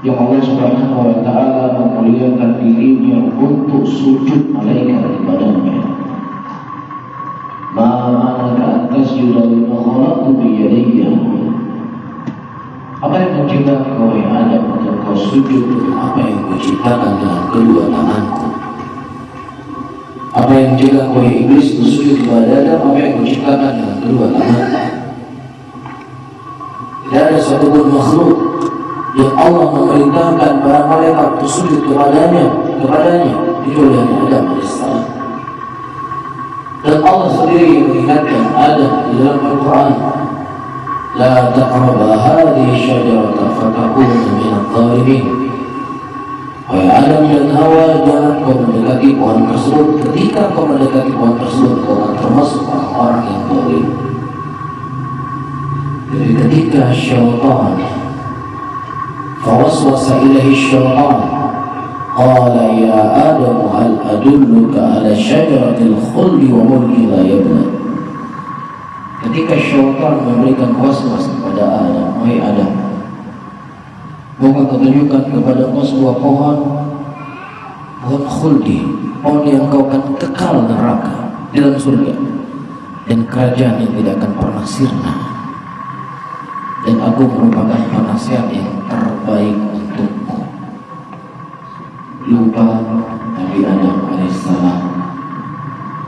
yang Allah Subhanahu wa taala memuliakan dirinya untuk sujud malaikat kepadanya. Ma manaka an tasjuda lima khalaqtu bi yadayya. Apa yang menciptakan kau yang Adam untuk kau sujud apa yang kuciptakan dengan kedua tanganku? Apa yang menciptakan kau yang iblis untuk sujud kepada Adam apa yang kuciptakan dengan kedua tanganku? Tidak ada satupun makhluk yang Allah memerintahkan para malaikat untuk sujud kepadanya kecuali hanya Adam alaihissalam. Dan Allah sendiri yang mengingatkan Adam di dalam Al-Quran, La taqraba hadhihi syajarata fatakuna minadh dhalimin. Wahai Adam dan Hawa, jangan kau mendekati pohon tersebut. Ketika kau mendekati pohon tersebut, kau akan termasuk orang yang zalim. Jadi ketika syaitan fawaswasa ilaihi syaitan qala ya Adam hal adulluka ala syajaratil khuldi wa mulkin la yabla. Ketika syaitan memberikan waswas kepada Adam, wahai Adam, mau kau tunjukkan kepada kau sebuah pohon khuldi, pohon yang kau akan kekal neraka di dalam surga, dan kerajaan yang tidak akan pernah sirna, dan aku merupakan penasihat yang terbaik untukmu. Lupa Nabi Adam alaihissalam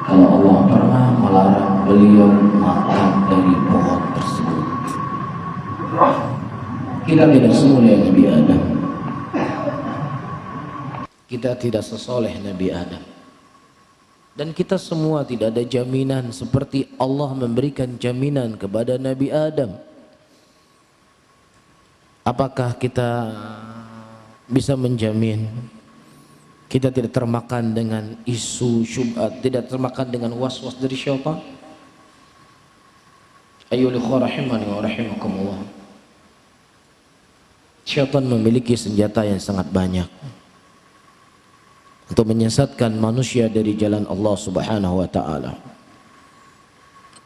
kalau Allah pernah melarang beliau makan dari pohon tersebut. Kita tidak semulia Nabi Adam, kita tidak sesoleh Nabi Adam, dan kita semua tidak ada jaminan seperti Allah memberikan jaminan kepada Nabi Adam. Apakah kita bisa menjamin kita tidak termakan dengan isu syubhat, tidak termakan dengan was-was dari syaitan? Ayyuhal ikhwah rahimani wa rahimakumullah. Syaitan memiliki senjata yang sangat banyak untuk menyesatkan manusia dari jalan Allah Subhanahu wa taala.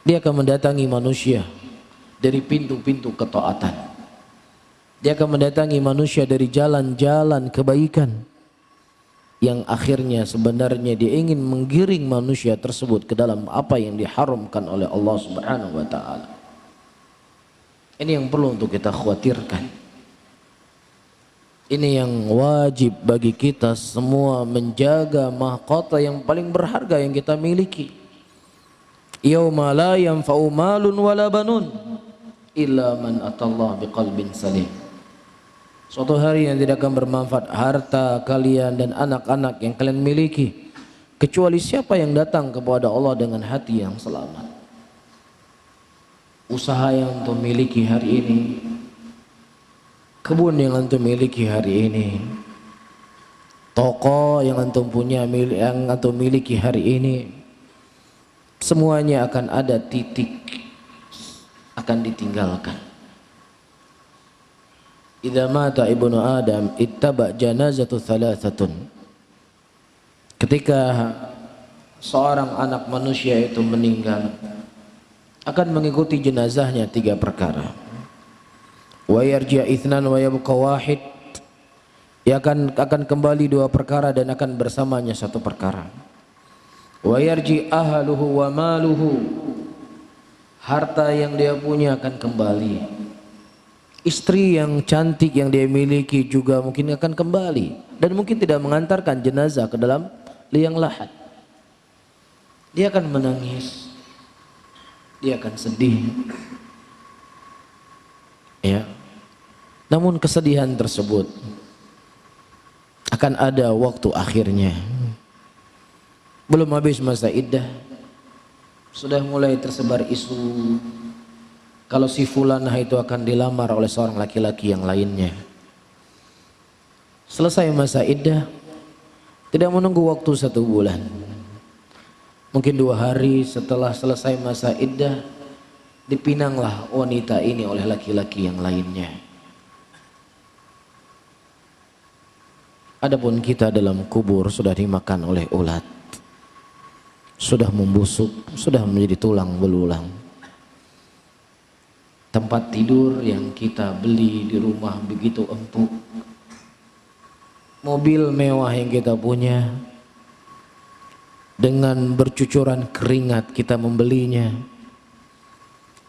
Dia akan mendatangi manusia dari pintu-pintu ketaatan. Dia akan mendatangi manusia dari jalan-jalan kebaikan, yang akhirnya sebenarnya dia ingin menggiring manusia tersebut ke dalam apa yang diharamkan oleh Allah Subhanahu wa taala. Ini yang perlu untuk kita khawatirkan. Ini yang wajib bagi kita semua menjaga mahkota yang paling berharga yang kita miliki. Yauma la yanfa'u malun wala banun illa man atallaha biqalbin salim. Suatu hari yang tidak akan bermanfaat harta kalian dan anak-anak yang kalian miliki kecuali siapa yang datang kepada Allah dengan hati yang selamat. Usaha yang antum miliki hari ini, kebun yang antum miliki hari ini, toko yang antum punya, yang antum miliki hari ini, semuanya akan ada titik akan ditinggalkan. Idza mata ibnu Adam ittaba janazatu thalathatun. Ketika seorang anak manusia itu meninggal, akan mengikuti jenazahnya tiga perkara. Wa yarji' itsnan wa yabqa wahid. Ia akan kembali dua perkara dan akan bersamanya satu perkara. Wa yarji' ahluhu wa maluhu. Harta yang dia punya akan kembali. Istri yang cantik yang dia miliki juga mungkin akan kembali, dan mungkin tidak mengantarkan jenazah ke dalam liang lahat. Dia akan menangis, dia akan sedih, ya. Namun kesedihan tersebut akan ada waktu akhirnya. Belum habis masa iddah, sudah mulai tersebar isu kalau si fulanah itu akan dilamar oleh seorang laki-laki yang lainnya. Selesai masa iddah, tidak menunggu waktu 1 bulan, mungkin 2 hari setelah selesai masa iddah, dipinanglah wanita ini oleh laki-laki yang lainnya. Adapun kita dalam kubur sudah dimakan oleh ulat, sudah membusuk, sudah menjadi tulang belulang. Tempat tidur yang kita beli di rumah begitu empuk, mobil mewah yang kita punya, dengan bercucuran keringat kita membelinya.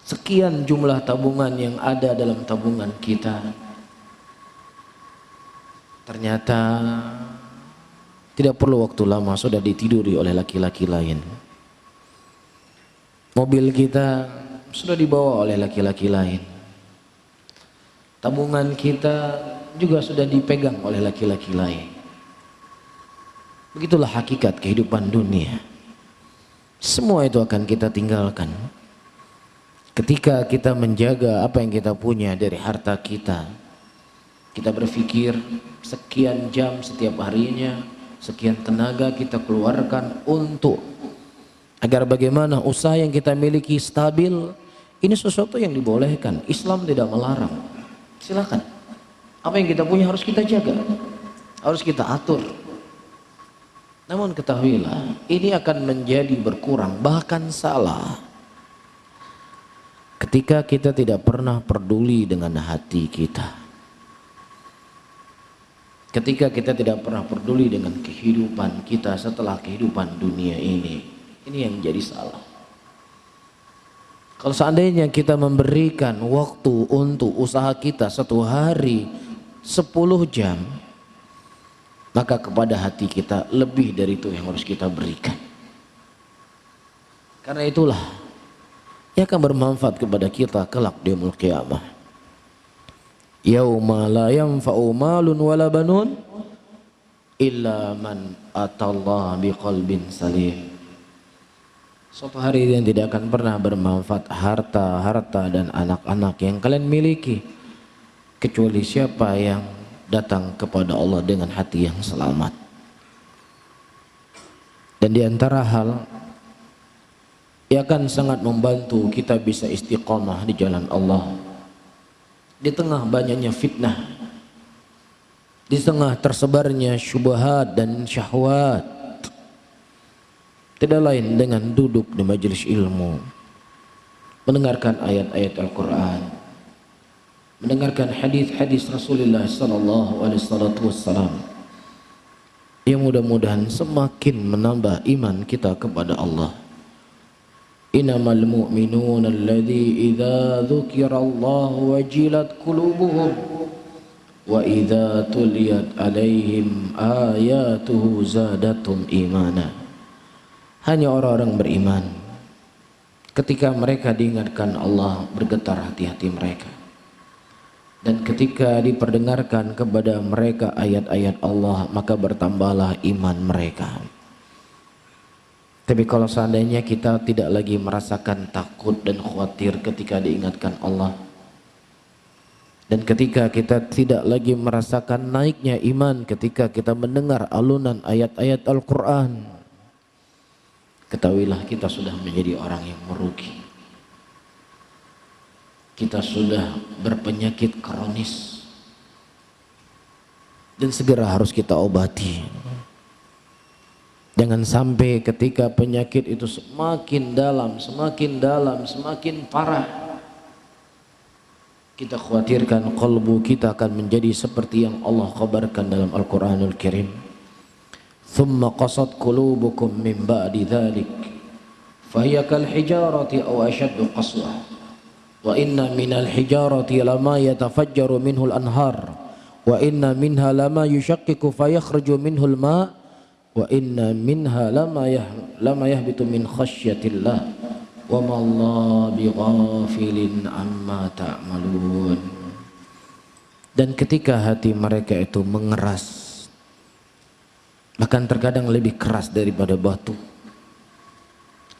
Sekian jumlah tabungan yang ada dalam tabungan kita, ternyata tidak perlu waktu lama sudah ditiduri oleh laki-laki lain. Mobil kita sudah dibawa oleh laki-laki lain. Tabungan kita juga sudah dipegang oleh laki-laki lain. Begitulah hakikat kehidupan dunia. Semua itu akan kita tinggalkan. Ketika kita menjaga apa yang kita punya dari harta kita, kita berpikir sekian jam setiap harinya, sekian tenaga kita keluarkan untuk agar bagaimana usaha yang kita miliki stabil. Ini sesuatu yang dibolehkan. Islam tidak melarang. Silakan. Apa yang kita punya harus kita jaga, harus kita atur. Namun ketahuilah, ini akan menjadi berkurang, bahkan salah, ketika kita tidak pernah peduli dengan hati kita. Ketika kita tidak pernah peduli dengan kehidupan kita setelah kehidupan dunia ini yang jadi salah. Kalau seandainya kita memberikan waktu untuk usaha kita 1 hari 10 jam, maka kepada hati kita lebih dari itu yang harus kita berikan. Karena itulah yang akan bermanfaat kepada kita kelak di yaumul qiyamah. Yauma la yanfa'u malun wala banun illa man atallaha biqalbin salim. Suatu hari yang tidak akan pernah bermanfaat harta dan anak-anak yang kalian miliki, kecuali siapa yang datang kepada Allah dengan hati yang selamat. Dan di antara hal yang akan sangat membantu kita bisa istiqamah di jalan Allah, di tengah banyaknya fitnah, di tengah tersebarnya syubhat dan syahwat, tidak lain dengan duduk di majelis ilmu, mendengarkan ayat-ayat Al-Quran, mendengarkan hadis-hadis Rasulullah sallallahu alaihi wasallam, yang mudah-mudahan semakin menambah iman kita kepada Allah. Innamal mu'minuna alladzi idza dzukirallahu wajilat qulubuhum wa idza tuliyat alaihim ayatuhu zadatum imana. Hanya orang-orang beriman ketika mereka diingatkan Allah bergetar hati-hati mereka, dan ketika diperdengarkan kepada mereka ayat-ayat Allah maka bertambahlah iman mereka. Tapi kalau seandainya kita tidak lagi merasakan takut dan khawatir ketika diingatkan Allah, dan ketika kita tidak lagi merasakan naiknya iman ketika kita mendengar alunan ayat-ayat Al-Quran, ketahuilah kita sudah menjadi orang yang merugi. Kita sudah berpenyakit kronis dan segera harus kita obati. Jangan sampai ketika penyakit itu semakin dalam, semakin parah, kita khawatirkan qalbu kita akan menjadi seperti yang Allah khabarkan dalam Al-Quranul Karim. Thumma qasat qulubukum min ba'di dhalik fahiya kal hijarati aw ashaddu qaswah wa inna minal hijarati lama yatafajjaru minhu al-anhar wa inna minha lama yushaqqiqu fayakhruju minhu al-ma' wa inna minha lama yahbitu min khasyatillah wa ma Allah bighafilin amma ta'malun. Dan ketika hati mereka itu mengeras, bahkan terkadang lebih keras daripada batu.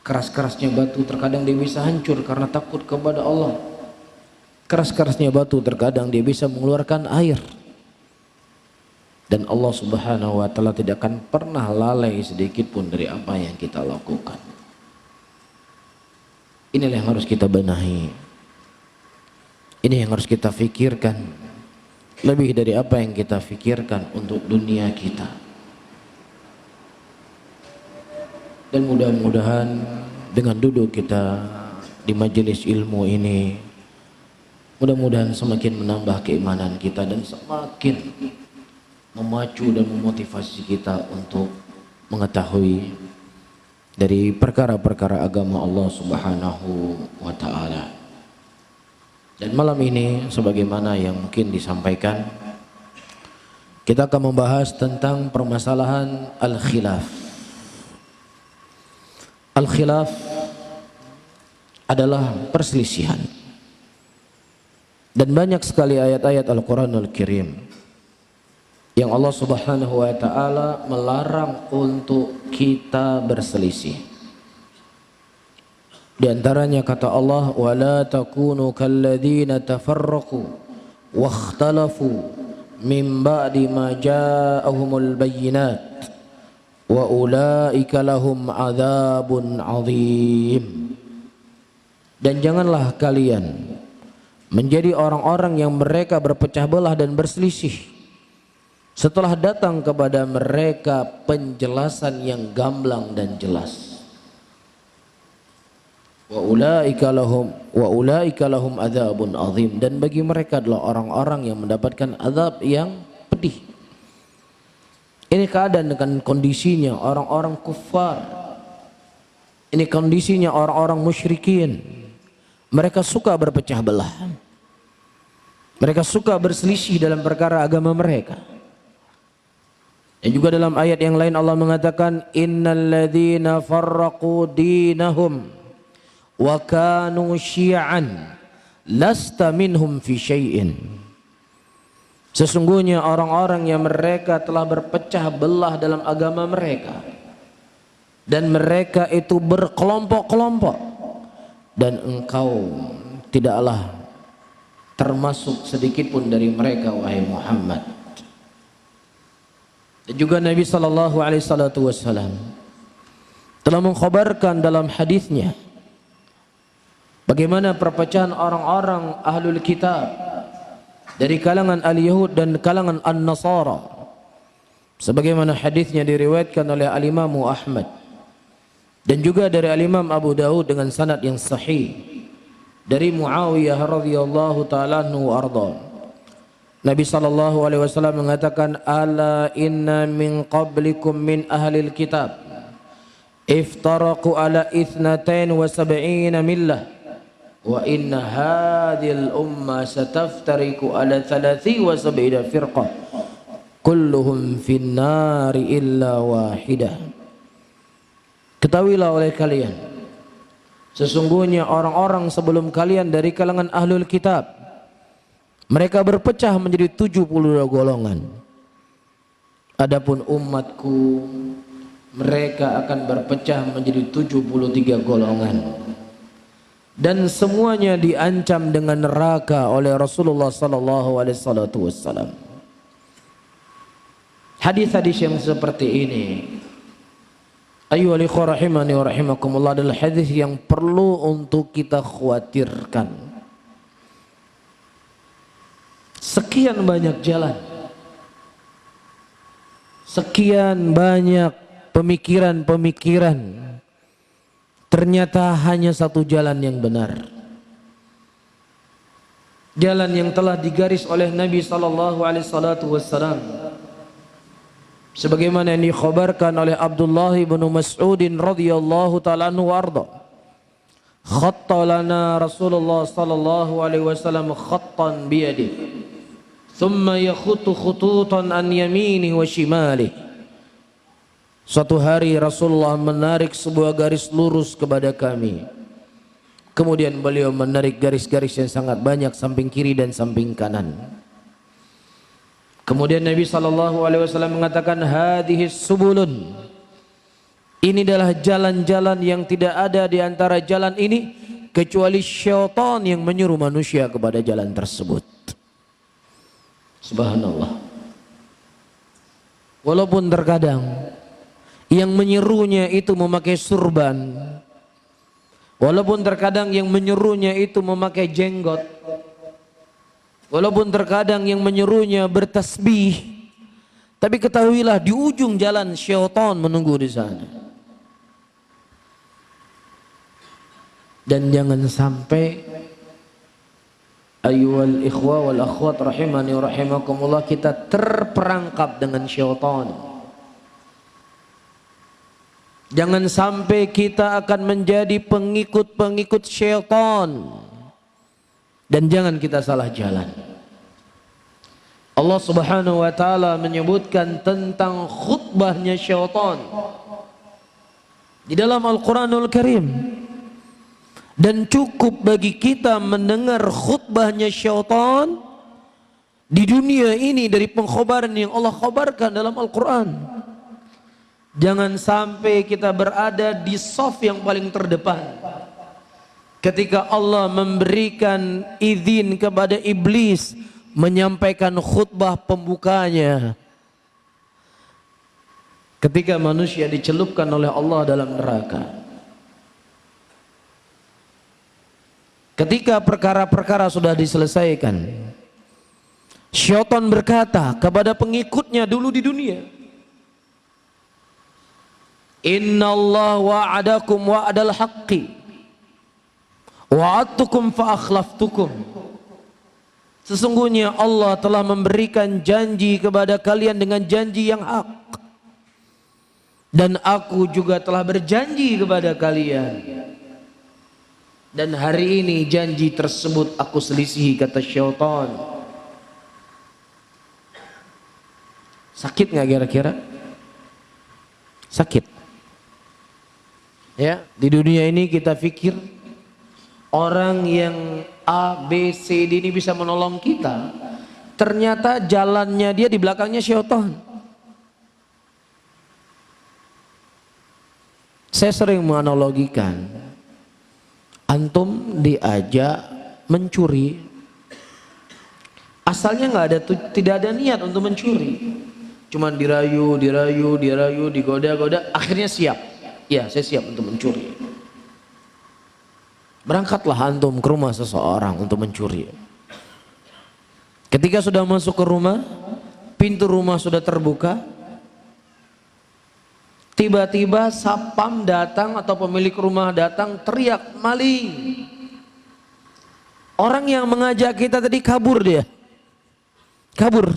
Keras-kerasnya batu terkadang dia bisa hancur karena takut kepada Allah. Keras-kerasnya batu terkadang dia bisa mengeluarkan air. Dan Allah Subhanahu wa taala tidak akan pernah lalai sedikit pun dari apa yang kita lakukan. Inilah yang harus kita benahi. Ini yang harus kita fikirkan. Lebih dari apa yang kita fikirkan untuk dunia kita. Dan mudah-mudahan dengan duduk kita di majelis ilmu ini, mudah-mudahan semakin menambah keimanan kita dan semakin memacu dan memotivasi kita untuk mengetahui dari perkara-perkara agama Allah Subhanahu wa taala. Dan malam ini sebagaimana yang mungkin disampaikan, kita akan membahas tentang permasalahan al-khilaf. Al-khilaf adalah perselisihan. Dan banyak sekali ayat-ayat Al-Quranul Karim yang Allah Subhanahu wa taala melarang untuk kita berselisih. Di antaranya kata Allah, "Wala takunu kalladzina tafarraqu wakhtalafu min ba'di ma ja'ahumul bayyinat wa ulaika lahum adzabun 'adzim." Dan janganlah kalian menjadi orang-orang yang mereka berpecah belah dan berselisih setelah datang kepada mereka penjelasan yang gamblang dan jelas. Wa ulaika lahum adzabun 'adzim, dan bagi mereka adalah orang-orang yang mendapatkan azab yang pedih. Ini keadaan dengan kondisinya orang-orang kufar. Ini kondisinya orang-orang musyrikin. Mereka suka berpecah belah. Mereka suka berselisih dalam perkara agama mereka. Dan juga dalam ayat yang lain Allah mengatakan, "Innal ladzina farraqu dinahum wa kanu syi'an lasta minhum fi syai'in." Sesungguhnya orang-orang yang mereka telah berpecah belah dalam agama mereka dan mereka itu berkelompok-kelompok, dan engkau tidaklah termasuk sedikit pun dari mereka, wahai Muhammad. Dan juga Nabi sallallahu alaihi wasallam telah mengkhabarkan dalam hadisnya bagaimana perpecahan orang-orang ahlul kitab dari kalangan al-Yahud dan kalangan an-Nasara, sebagaimana hadisnya diriwayatkan oleh al-Imam Ahmad dan juga dari al-Imam Abu Dawud dengan sanad yang sahih dari Muawiyah radhiyallahu ta'ala anhu arda. Nabi sallallahu alaihi wasallam mengatakan, "Ala inna min qablikum min ahlil kitab iftaraqu ala 72 millah wa inna hadhil umma sataftariqu ala 73 firqah kulluhum fin nari illa wahidah." Ketahuilah oleh kalian, sesungguhnya orang-orang sebelum kalian dari kalangan ahlul kitab mereka berpecah menjadi 72 golongan. Adapun umatku, mereka akan berpecah menjadi 73 golongan. Dan semuanya diancam dengan neraka oleh Rasulullah sallallahu alaihi wasallam. Hadis-hadis yang seperti ini, ayyuhal ikhwah rahimani wa rahimakumullah, adalah hadis yang perlu untuk kita khawatirkan. Sekian banyak jalan, sekian banyak pemikiran-pemikiran, ternyata hanya satu jalan yang benar. Jalan yang telah digaris oleh Nabi sallallahu alaihi wasallam, sebagaimana yang dikhabarkan oleh Abdullah bin Mas'ud radhiyallahu ta'ala anhu warda. Khatta lana Rasulullah sallallahu alaihi wasallam khattan biyadihi thumma yakhutu khututan an yaminihi wa shimalihi. Suatu hari Rasulullah menarik sebuah garis lurus kepada kami. Kemudian beliau menarik garis-garis yang sangat banyak samping kiri dan samping kanan. Kemudian Nabi sallallahu alaihi wasallam mengatakan, "Hadhis subulun." Ini adalah jalan-jalan yang tidak ada di antara jalan ini kecuali syaitan yang menyuruh manusia kepada jalan tersebut. Subhanallah. Walaupun terkadang yang menyerunya itu memakai surban, walaupun terkadang yang menyerunya itu memakai jenggot, walaupun terkadang yang menyerunya bertasbih, tapi ketahuilah di ujung jalan syaitan menunggu di sana. Dan jangan sampai ayyuhal ikhwa wal akhwat rahimani wa rahimakumullah kita terperangkap terperangkap dengan syaitan. Jangan sampai kita akan menjadi pengikut-pengikut syaitan. Dan jangan kita salah jalan. Allah Subhanahu wa taala menyebutkan tentang khutbahnya syaitan di dalam Al-Qur'anul Karim. Dan cukup bagi kita mendengar khutbahnya syaitan di dunia ini dari pengkhabaran yang Allah khabarkan dalam Al-Quran. Jangan sampai kita berada di shaf yang paling terdepan ketika Allah memberikan izin kepada iblis menyampaikan khutbah pembukanya, ketika manusia dicelupkan oleh Allah dalam neraka. Ketika perkara-perkara sudah diselesaikan, syaitan berkata kepada pengikutnya dulu di dunia, Inna Allah wa'adakum wa'adal haqqi wa'adtukum fa'akhlaftukum. Sesungguhnya Allah telah memberikan janji kepada kalian dengan janji yang hak, dan aku juga telah berjanji kepada kalian, dan hari ini janji tersebut aku selisihi, kata syaitan. Sakit nggak kira-kira? Sakit. Ya, di dunia ini kita pikir orang yang A, B, C, D ini bisa menolong kita. Ternyata jalannya dia di belakangnya syaitan. Saya sering menganalogikan, antum diajak mencuri, asalnya tidak ada niat untuk mencuri, cuman dirayu, digoda-goda, akhirnya siap. Ya, saya siap untuk mencuri. Berangkatlah antum ke rumah seseorang untuk mencuri. Ketika sudah masuk ke rumah, pintu rumah sudah terbuka, tiba-tiba sapam datang atau pemilik rumah datang teriak, maling. Orang yang mengajak kita tadi kabur dia. Kabur.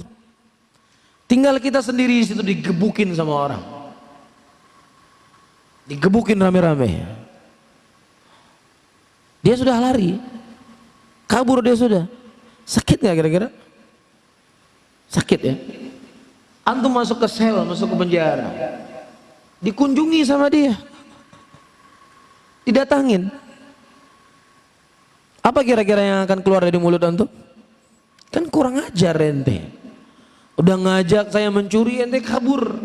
Tinggal kita sendiri di situ digebukin sama orang. Digebukin rame-rame. Dia sudah lari. Kabur dia sudah. Sakit nggak kira-kira? Sakit ya? Antum masuk ke sel, masuk ke penjara. Dikunjungi sama dia, didatangin. Apa kira-kira yang akan keluar dari mulut antum? Kan kurang ajar ente. Udah ngajak saya mencuri, ente kabur.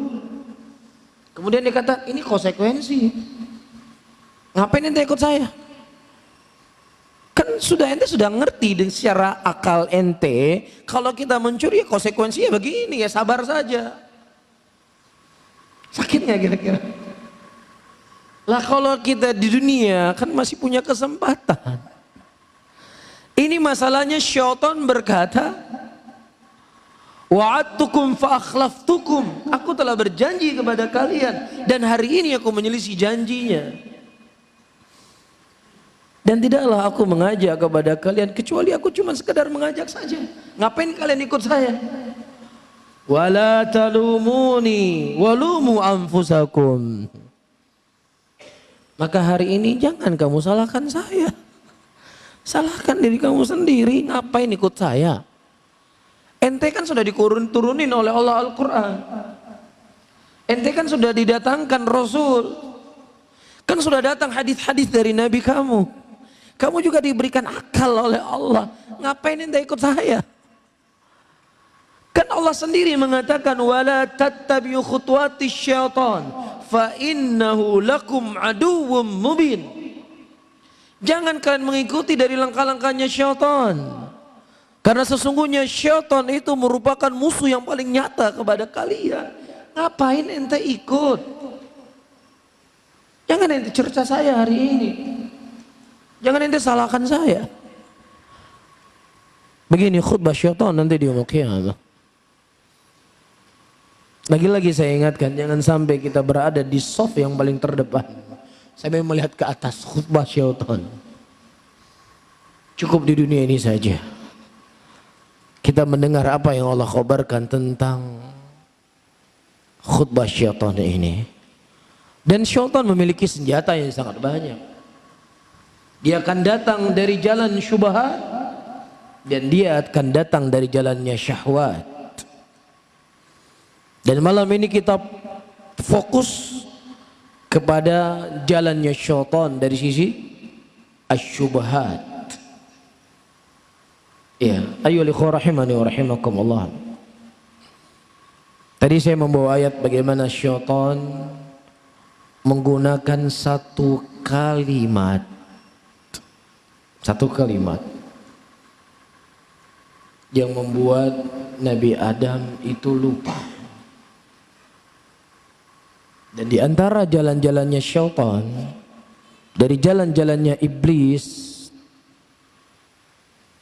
Kemudian dia kata, ini konsekuensi. Ngapain ente ikut saya? Kan ente sudah ngerti dan secara akal ente, kalau kita mencuri ya konsekuensinya begini, ya sabar saja. Sakit nggak kira-kira? Lah kalau kita di dunia kan masih punya kesempatan. Ini masalahnya syaitan berkata, wa'adtukum fa'akhlaftukum. Aku telah berjanji kepada kalian dan hari ini aku menyelisih janjinya. Dan tidaklah aku mengajak kepada kalian kecuali aku cuma sekedar mengajak saja. Ngapain kalian ikut saya? Wala talumuni walumu anfusakum. Maka hari ini jangan kamu salahkan saya. Salahkan diri kamu sendiri. Ngapain ikut saya? Ente kan sudah diturunin oleh Allah Al-Quran. Ente kan sudah didatangkan Rasul. Kan sudah datang hadis-hadis dari Nabi kamu. Kamu juga diberikan akal oleh Allah. Ngapain ente ikut saya? Kan Allah sendiri mengatakan wala tattabi'u khutuwati syaitan fa innahu lakum aduwwum mubin. Jangan kalian mengikuti dari langkah-langkahnya syaitan. Karena sesungguhnya syaitan itu merupakan musuh yang paling nyata kepada kalian. Ngapain ente ikut? Jangan ente cerca saya hari ini. Jangan ente salahkan saya. Begini khutbah syaitan nanti di yaumul qiyamah. Lagi-lagi saya ingatkan, jangan sampai kita berada di shaf yang paling terdepan. Saya mau melihat ke atas khutbah syaitan. Cukup di dunia ini saja kita mendengar apa yang Allah khabarkan tentang khutbah syaitan ini. Dan syaitan memiliki senjata yang sangat banyak. Dia akan datang dari jalan syubhat dan dia akan datang dari jalannya syahwat. Dan malam ini kita fokus kepada jalannya syaitan dari sisi asyubhat. Ya, ayyuhal ikhwah rahimani wa rahimakumullah. Tadi saya membawa ayat bagaimana syaitan menggunakan satu kalimat yang membuat Nabi Adam itu lupa. Dan di antara jalan-jalannya syaitan, dari jalan-jalannya iblis,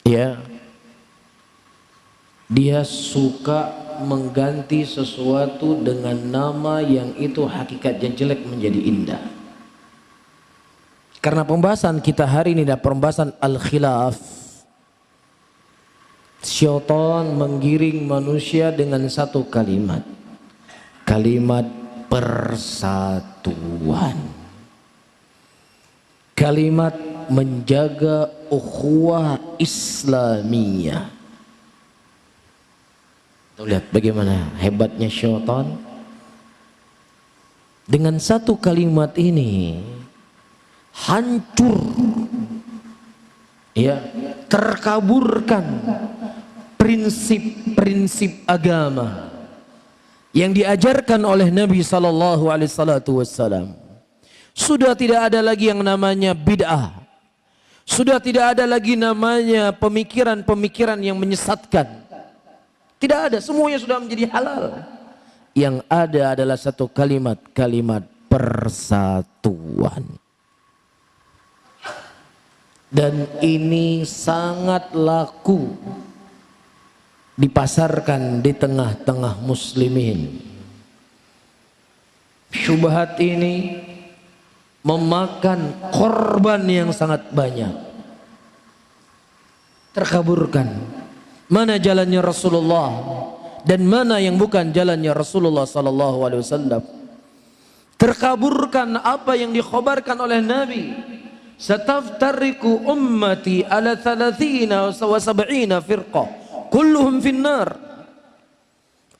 ya, dia suka mengganti sesuatu dengan nama yang itu hakikatnya jelek menjadi indah. Karena pembahasan kita hari ini adalah pembahasan al-khilaf. Syaitan menggiring manusia dengan satu kalimat. Kalimat persatuan. Kalimat menjaga ukhuwah Islamiyah. Tuh, lihat bagaimana hebatnya syaitan. Dengan satu kalimat ini hancur, ya, terkaburkan prinsip-prinsip agama yang diajarkan oleh Nabi sallallahu alaihi wasallam. Sudah tidak ada lagi yang namanya bid'ah. Sudah tidak ada lagi namanya pemikiran-pemikiran yang menyesatkan. Tidak ada, semuanya sudah menjadi halal. Yang ada adalah satu kalimat persatuan. Dan ini sangat laku dipasarkan di tengah-tengah muslimin. Syubhat ini memakan korban yang sangat banyak. Terkaburkan mana jalannya Rasulullah dan mana yang bukan jalannya Rasulullah sallallahu alaihi wasallam. Terkaburkan apa yang dikhabarkan oleh Nabi. Sataftariku ummati ala 30 wa 70 firqah kulluhum finnar.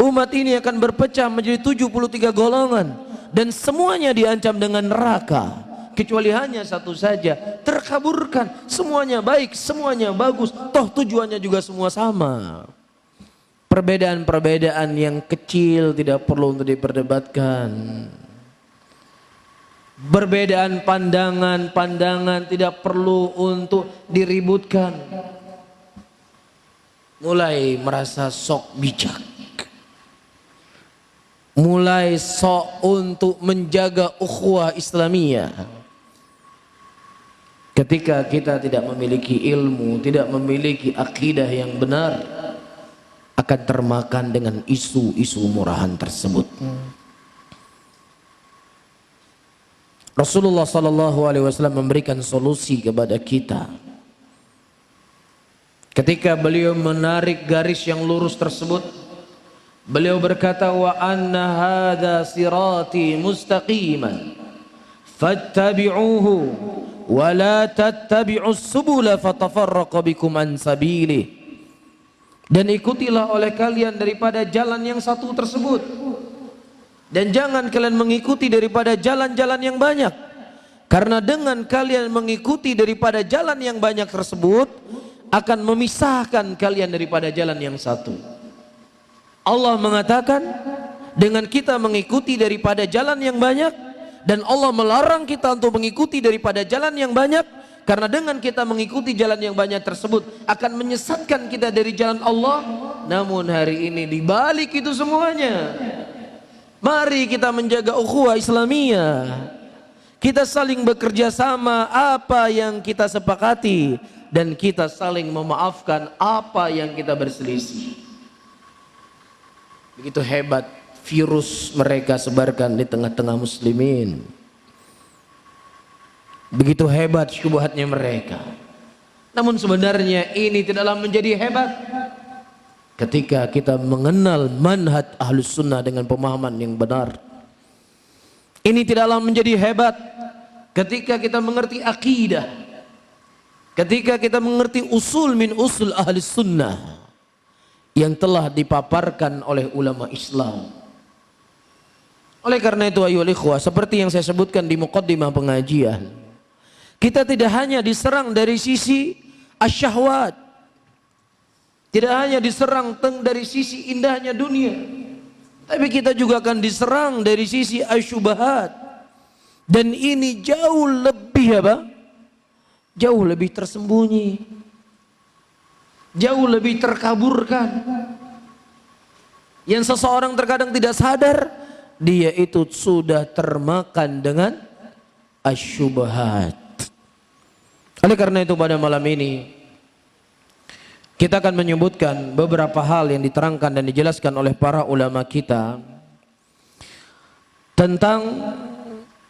Umat ini akan berpecah menjadi 73 golongan dan semuanya diancam dengan neraka. Kecuali hanya satu saja, terkaburkan. Semuanya baik, semuanya bagus, toh tujuannya juga semua sama. Perbedaan-perbedaan yang kecil tidak perlu untuk diperdebatkan. Perbedaan pandangan tidak perlu untuk diributkan. Mulai merasa sok bijak, mulai sok untuk menjaga ukhuwah Islamiyah. Ketika kita tidak memiliki ilmu, tidak memiliki akidah yang benar, akan termakan dengan isu-isu murahan tersebut. Rasulullah sallallahu alaihi wasallam memberikan solusi kepada kita. Ketika beliau menarik garis yang lurus tersebut, beliau berkata, wa anna hadza sirati mustaqiman fattabi'uhu wa la tattabi'us subula fatafarraqa bikum an sabilih. Dan ikutilah oleh kalian daripada jalan yang satu tersebut, dan jangan kalian mengikuti daripada jalan-jalan yang banyak, karena dengan kalian mengikuti daripada jalan yang banyak tersebut akan memisahkan kalian daripada jalan yang satu. Allah mengatakan dengan kita mengikuti daripada jalan yang banyak, dan Allah melarang kita untuk mengikuti daripada jalan yang banyak, karena dengan kita mengikuti jalan yang banyak tersebut akan menyesatkan kita dari jalan Allah. Namun hari ini dibalik itu semuanya, mari kita menjaga ukhuwah Islamiyah. Kita saling bekerja sama apa yang kita sepakati, dan kita saling memaafkan apa yang kita berselisih. Begitu hebat virus mereka sebarkan di tengah-tengah muslimin. Begitu hebat syubhatnya mereka. Namun sebenarnya ini tidaklah menjadi hebat. ketika kita mengenal manhaj Ahlus Sunnah dengan pemahaman yang benar. Ini tidaklah menjadi hebat ketika kita mengerti akidah, ketika kita mengerti usul min usul Ahlus Sunnah yang telah dipaparkan oleh ulama Islam. Oleh karena itu ayyuhal ikhwah, seperti yang saya sebutkan di muqaddimah pengajian, kita tidak hanya diserang dari sisi asyahwat, tidak hanya diserang dari sisi indahnya dunia, tapi kita juga akan diserang dari sisi asyubahat. Dan ini jauh lebih apa? Jauh lebih tersembunyi, jauh lebih terkaburkan, yang seseorang terkadang tidak sadar dia itu sudah termakan dengan asyubahat. Oleh karena itu pada malam ini kita akan menyebutkan beberapa hal yang diterangkan dan dijelaskan oleh para ulama kita tentang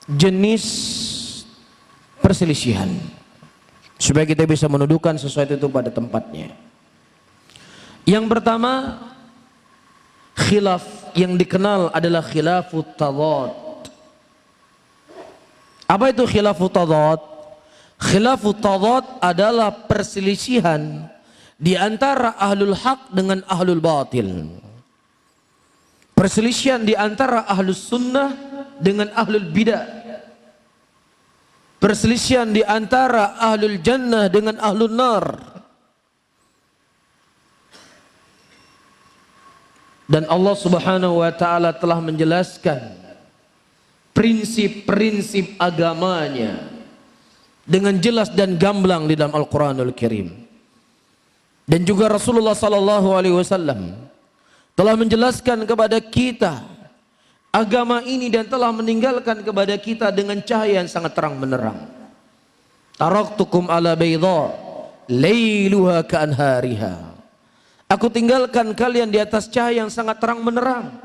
jenis perselisihan, supaya kita bisa menuduhkan sesuatu itu pada tempatnya. Yang pertama, khilaf yang dikenal adalah khilafut tadad. Apa itu khilafut tadad? Khilafut tadad adalah perselisihan di antara ahlul haq dengan ahlul batil. Perselisihan di antara ahlus sunnah dengan ahlul bidah. Perselisihan di antara ahlul jannah dengan ahlul nar. Dan Allah Subhanahu wa taala telah menjelaskan prinsip-prinsip agamanya dengan jelas dan gamblang di dalam Al-Qur'anul Karim. Dan juga Rasulullah sallallahu alaihi wasallam telah menjelaskan kepada kita agama ini dan telah meninggalkan kepada kita dengan cahaya yang sangat terang benderang. Taraktukum ala bayda lailuha ka'anhariha. Aku tinggalkan kalian di atas cahaya yang sangat terang benderang,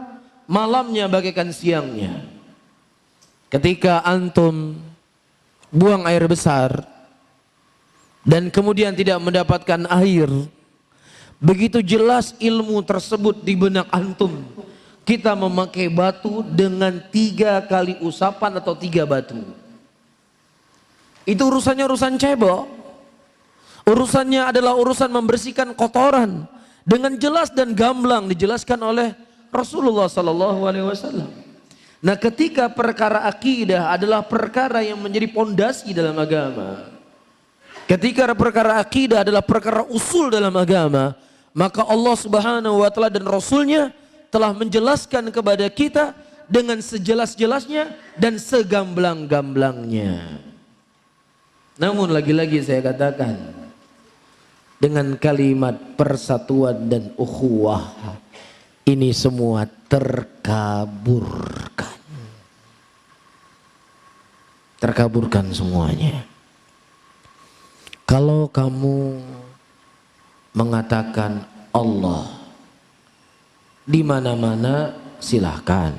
malamnya bagaikan siangnya. Ketika antum buang air besar dan kemudian tidak mendapatkan air, begitu jelas ilmu tersebut di benak antum. Kita memakai batu dengan 3 kali usapan atau 3 batu. Itu urusannya urusan cebok. Urusannya adalah urusan membersihkan kotoran. Dengan jelas dan gamblang dijelaskan oleh Rasulullah sallallahu alaihi wasallam. Nah, ketika perkara akidah adalah perkara yang menjadi pondasi dalam agama, ketika perkara akidah adalah perkara usul dalam agama, maka Allah Subhanahu wa taala dan Rasulnya telah menjelaskan kepada kita dengan sejelas-jelasnya dan segamblang-gamblangnya. Namun lagi-lagi saya katakan, dengan kalimat persatuan dan ukhuwah, ini semua terkaburkan. Terkaburkan semuanya. Kalau kamu mengatakan Allah di mana-mana, silahkan.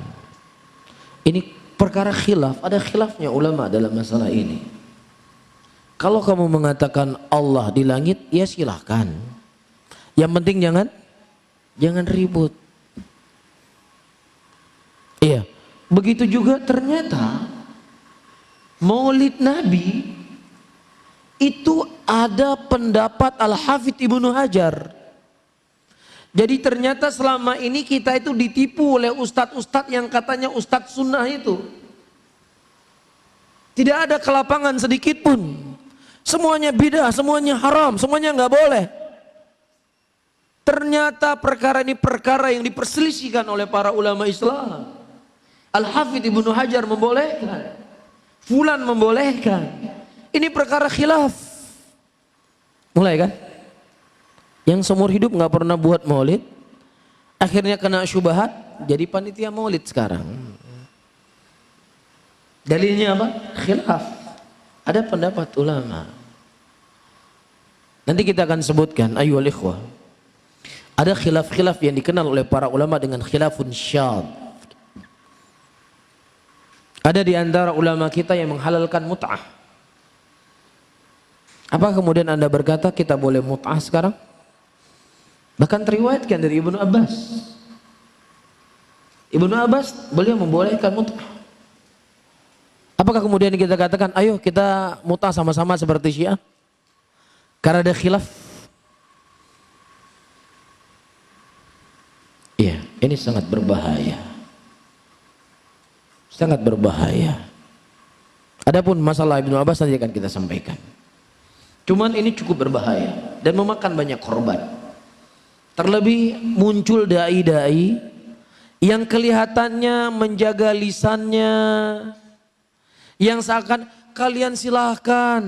Ini perkara khilaf, ada khilafnya ulama dalam masalah ini. Kalau kamu mengatakan Allah di langit, ya silahkan. Yang penting jangan ribut. Iya, begitu juga ternyata Maulid Nabi itu ada pendapat Al-Hafidz Ibnu Hajar. Jadi ternyata selama ini kita itu ditipu oleh ustadz-ustadz yang katanya ustadz sunnah itu. Tidak ada kelapangan sedikit pun. Semuanya bidah, semuanya haram, semuanya nggak boleh. Ternyata perkara ini perkara yang diperselisihkan oleh para ulama Islam. Al-Hafidz Ibnu Hajar membolehkan, fulan membolehkan. Ini perkara khilaf. Mulai kan? Yang seumur hidup nggak pernah buat maulid, akhirnya kena syubhat, jadi panitia maulid sekarang. Dalilnya apa? Khilaf. Ada pendapat ulama. Nanti kita akan sebutkan, ayyuhal ikhwah, ada khilaf-khilaf yang dikenal oleh para ulama dengan khilafun syadz. Ada di antara ulama kita yang menghalalkan mut'ah. Apa kemudian Anda berkata kita boleh mut'ah sekarang? Bahkan teriwayatkan dari Ibnu Abbas. Ibnu Abbas beliau membolehkan mut'ah. Apakah kemudian kita katakan, ayo kita mut'ah sama-sama seperti Syiah? Karena ada khilaf. Iya, ini sangat berbahaya. Sangat berbahaya. Adapun masalah Ibnu Abbas nanti akan kita sampaikan. Cuman ini cukup berbahaya dan memakan banyak korban. Terlebih muncul dai-dai yang kelihatannya menjaga lisannya, yang seakan kalian silahkan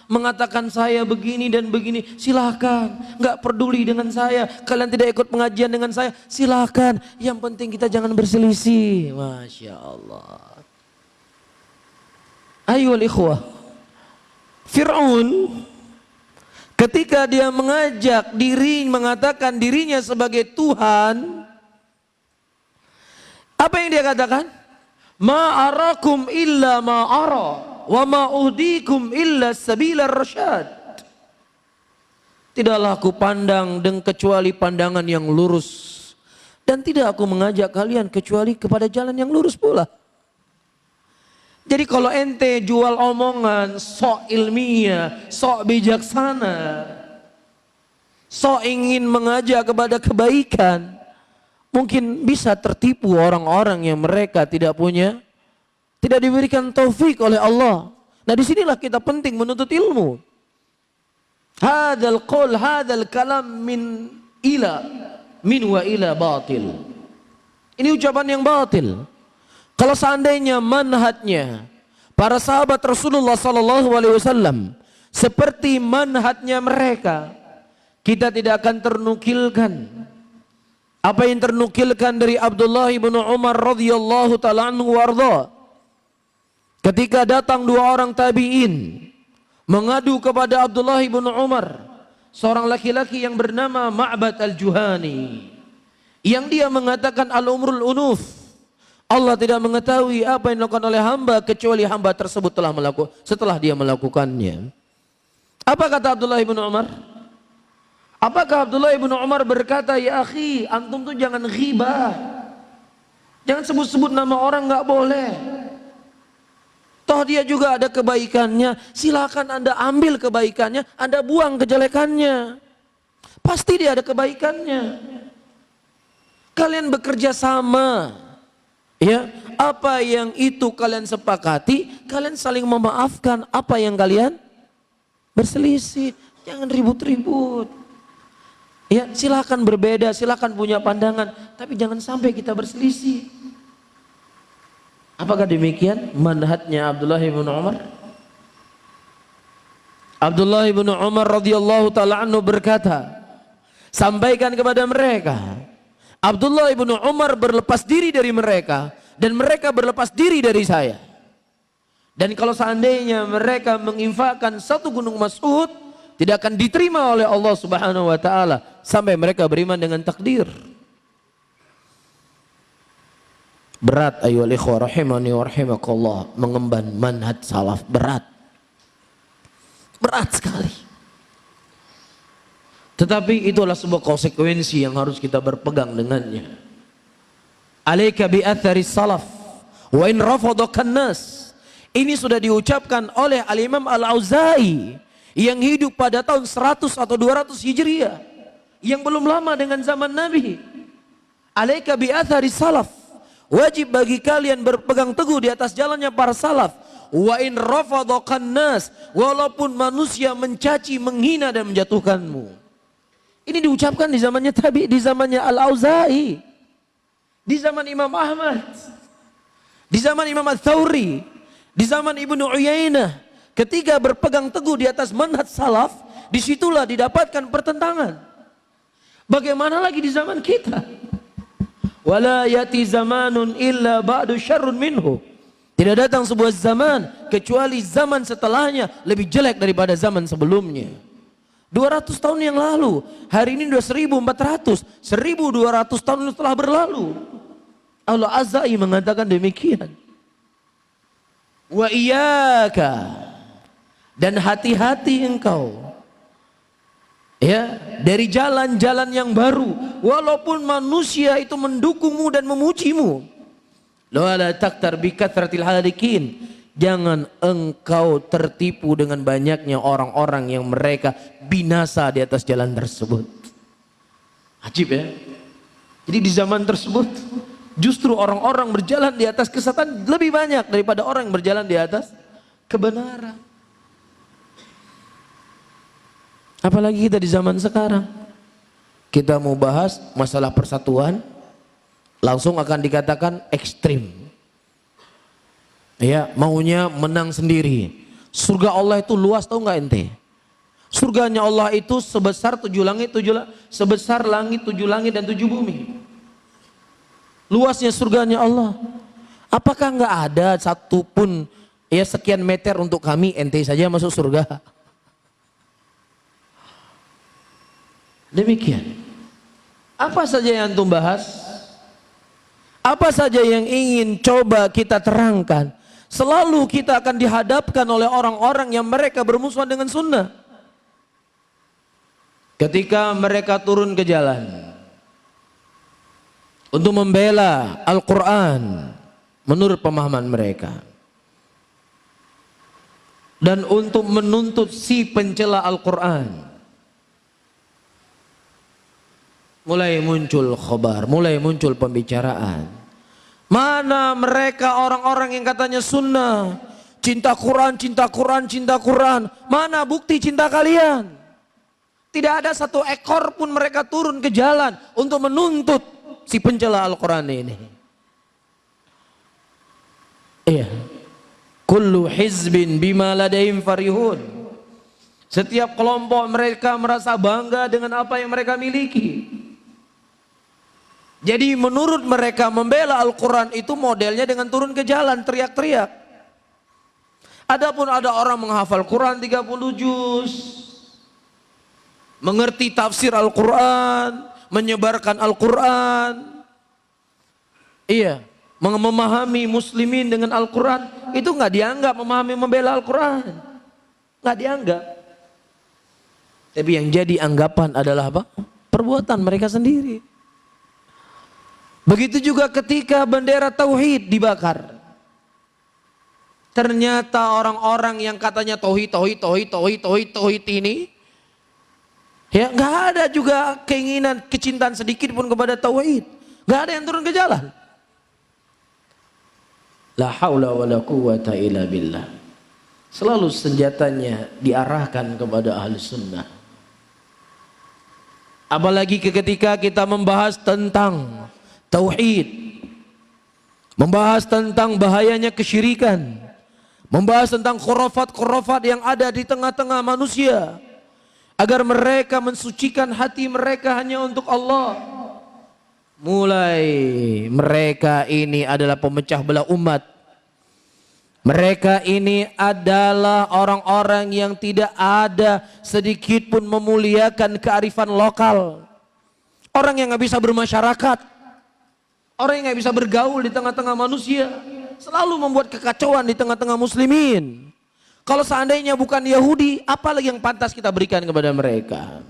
mengatakan saya begini dan begini, silahkan, nggak peduli dengan saya, kalian tidak ikut pengajian dengan saya, silahkan, yang penting kita jangan berselisih. Masya Allah. Ayyuhal ikhwah, Fir'aun ketika dia mengatakan dirinya sebagai Tuhan, apa yang dia katakan? Ma arakum illa ma ara wa ma uhdikum illa sabilar rasyad. Tidaklah aku pandang dengan kecuali pandangan yang lurus, dan tidak aku mengajak kalian kecuali kepada jalan yang lurus pula. Jadi kalau ente jual omongan sok ilmiah, sok bijaksana, sok ingin mengajak kepada kebaikan, mungkin bisa tertipu orang-orang yang mereka tidak diberikan taufik oleh Allah. Nah, disinilah kita penting menuntut ilmu. Hadal qaul, hadal kalam min wa ila batil. Ini ucapan yang batil. Kalau seandainya manhajnya para sahabat Rasulullah sallallahu alaihi wasallam seperti manhajnya mereka, kita tidak akan ternukilkan apa yang ternukilkan dari Abdullah bin Umar radhiyallahu taala anhu warda. Ketika datang dua orang tabi'in mengadu kepada Abdullah bin Umar, seorang laki-laki yang bernama Ma'bad al-Juhani, yang dia mengatakan al-umrul unuf, Allah tidak mengetahui apa yang dilakukan oleh hamba kecuali hamba tersebut setelah dia melakukannya. Apa kata Abdullah bin Umar? Apakah Abdullah bin Umar berkata, ya akhi, antum tuh jangan ghibah, jangan sebut-sebut nama orang, nggak boleh. Toh dia juga ada kebaikannya, silakan anda ambil kebaikannya, anda buang kejelekannya. Pasti dia ada kebaikannya. Kalian bekerja sama, ya, apa yang itu kalian sepakati, kalian saling memaafkan. Apa yang kalian berselisih, jangan ribut-ribut. Ya, silakan berbeda, silakan punya pandangan, tapi jangan sampai kita berselisih. Apakah demikian manhajnya Abdullah bin Umar? Abdullah bin Umar radhiyallahu taala anhu berkata, sampaikan kepada mereka, Abdullah bin Umar berlepas diri dari mereka dan mereka berlepas diri dari saya. Dan kalau seandainya mereka menginfakkan satu gunung Mas'ud, tidak akan diterima oleh Allah Subhanahu wa taala sampai mereka beriman dengan takdir. Berat ayyuhal ikhwah rahimani wa rahimakallah mengemban manhaj salaf, berat. Berat sekali. Tetapi itulah sebuah konsekuensi yang harus kita berpegang dengannya. Alaika bi athari salaf wa in rafadaka nas. Ini sudah diucapkan oleh Al-Imam Al-Auza'i yang hidup pada tahun 100 atau 200 Hijriah, yang belum lama dengan zaman Nabi. Alaika bi athari salaf, wajib bagi kalian berpegang teguh di atas jalannya para salaf. Wa in rafadakan nas, walaupun manusia mencaci, menghina dan menjatuhkanmu. Ini diucapkan di zamannya Tabi, di zamannya Al-Auza'i, di zaman Imam Ahmad, di zaman Imam Ats-Tsauri, di zaman Ibnu Uyainah. Ketika berpegang teguh di atas manhaj salaf, disitulah didapatkan pertentangan. Bagaimana lagi di zaman kita? Wala yati zamanun illa ba'du syarrun minhu. Tidak datang sebuah zaman kecuali zaman setelahnya lebih jelek daripada zaman sebelumnya. 200 tahun yang lalu, hari ini sudah 1400, 1200 tahun telah berlalu. Allah Azza'i mengatakan demikian. Wa iyyaka, dan hati-hati engkau, ya, dari jalan-jalan yang baru, walaupun manusia itu mendukungmu dan memujimu. La taktar bi kathratil halikin, jangan engkau tertipu dengan banyaknya orang-orang yang mereka binasa di atas jalan tersebut. Ajib ya. Jadi di zaman tersebut justru orang-orang berjalan di atas kesesatan lebih banyak daripada orang yang berjalan di atas kebenaran. Apalagi kita di zaman sekarang, kita mau bahas masalah persatuan, langsung akan dikatakan ekstrim. Ya, maunya menang sendiri. Surga Allah itu luas, tahu nggak ente? Surganya Allah itu sebesar sebesar langit 7 langit dan 7 bumi. Luasnya surganya Allah. Apakah nggak ada satupun ya sekian meter untuk kami, ente saja masuk surga? Demikian. Apa saja yang antum bahas? Apa saja yang ingin coba kita terangkan? Selalu kita akan dihadapkan oleh orang-orang yang mereka bermusuhan dengan sunnah. Ketika mereka turun ke jalan untuk membela Al-Quran menurut pemahaman mereka, dan untuk menuntut si pencela Al-Quran, mulai muncul khobar, mulai muncul pembicaraan. Mana mereka orang-orang yang katanya sunnah, cinta Quran, cinta Quran, cinta Quran. Mana bukti cinta kalian? Tidak ada satu ekor pun mereka turun ke jalan untuk menuntut si pencela Al-Quran ini. Iya. Kullu hizbin bima ladaihim farihun. Setiap kelompok mereka merasa bangga dengan apa yang mereka miliki. Jadi menurut mereka membela Al-Quran itu modelnya dengan turun ke jalan teriak-teriak. Adapun ada orang menghafal Quran 30 juz, mengerti tafsir Al-Quran, menyebarkan Al-Quran, iya, memahami muslimin dengan Al-Quran, itu nggak dianggap memahami membela Al-Quran, nggak dianggap. Tapi yang jadi anggapan adalah apa? Perbuatan mereka sendiri. Begitu juga ketika bendera tauhid dibakar. Ternyata orang-orang yang katanya tauhid ini, ya nggak ada juga keinginan kecintaan sedikit pun kepada tauhid. Nggak ada yang turun ke jalan. La haula wala quwata illa billah. Selalu senjatanya diarahkan kepada ahli sunnah. Apalagi ketika kita membahas tentang tauhid, membahas tentang bahayanya kesyirikan, membahas tentang khurafat-khurafat yang ada di tengah-tengah manusia, agar mereka mensucikan hati mereka hanya untuk Allah. Mulai mereka ini adalah pemecah belah umat. Mereka ini adalah orang-orang yang tidak ada sedikit pun memuliakan kearifan lokal. Orang yang nggak bisa bermasyarakat, orang yang nggak bisa bergaul di tengah-tengah manusia, selalu membuat kekacauan di tengah-tengah muslimin. Kalau seandainya bukan Yahudi, apa lagi yang pantas kita berikan kepada mereka?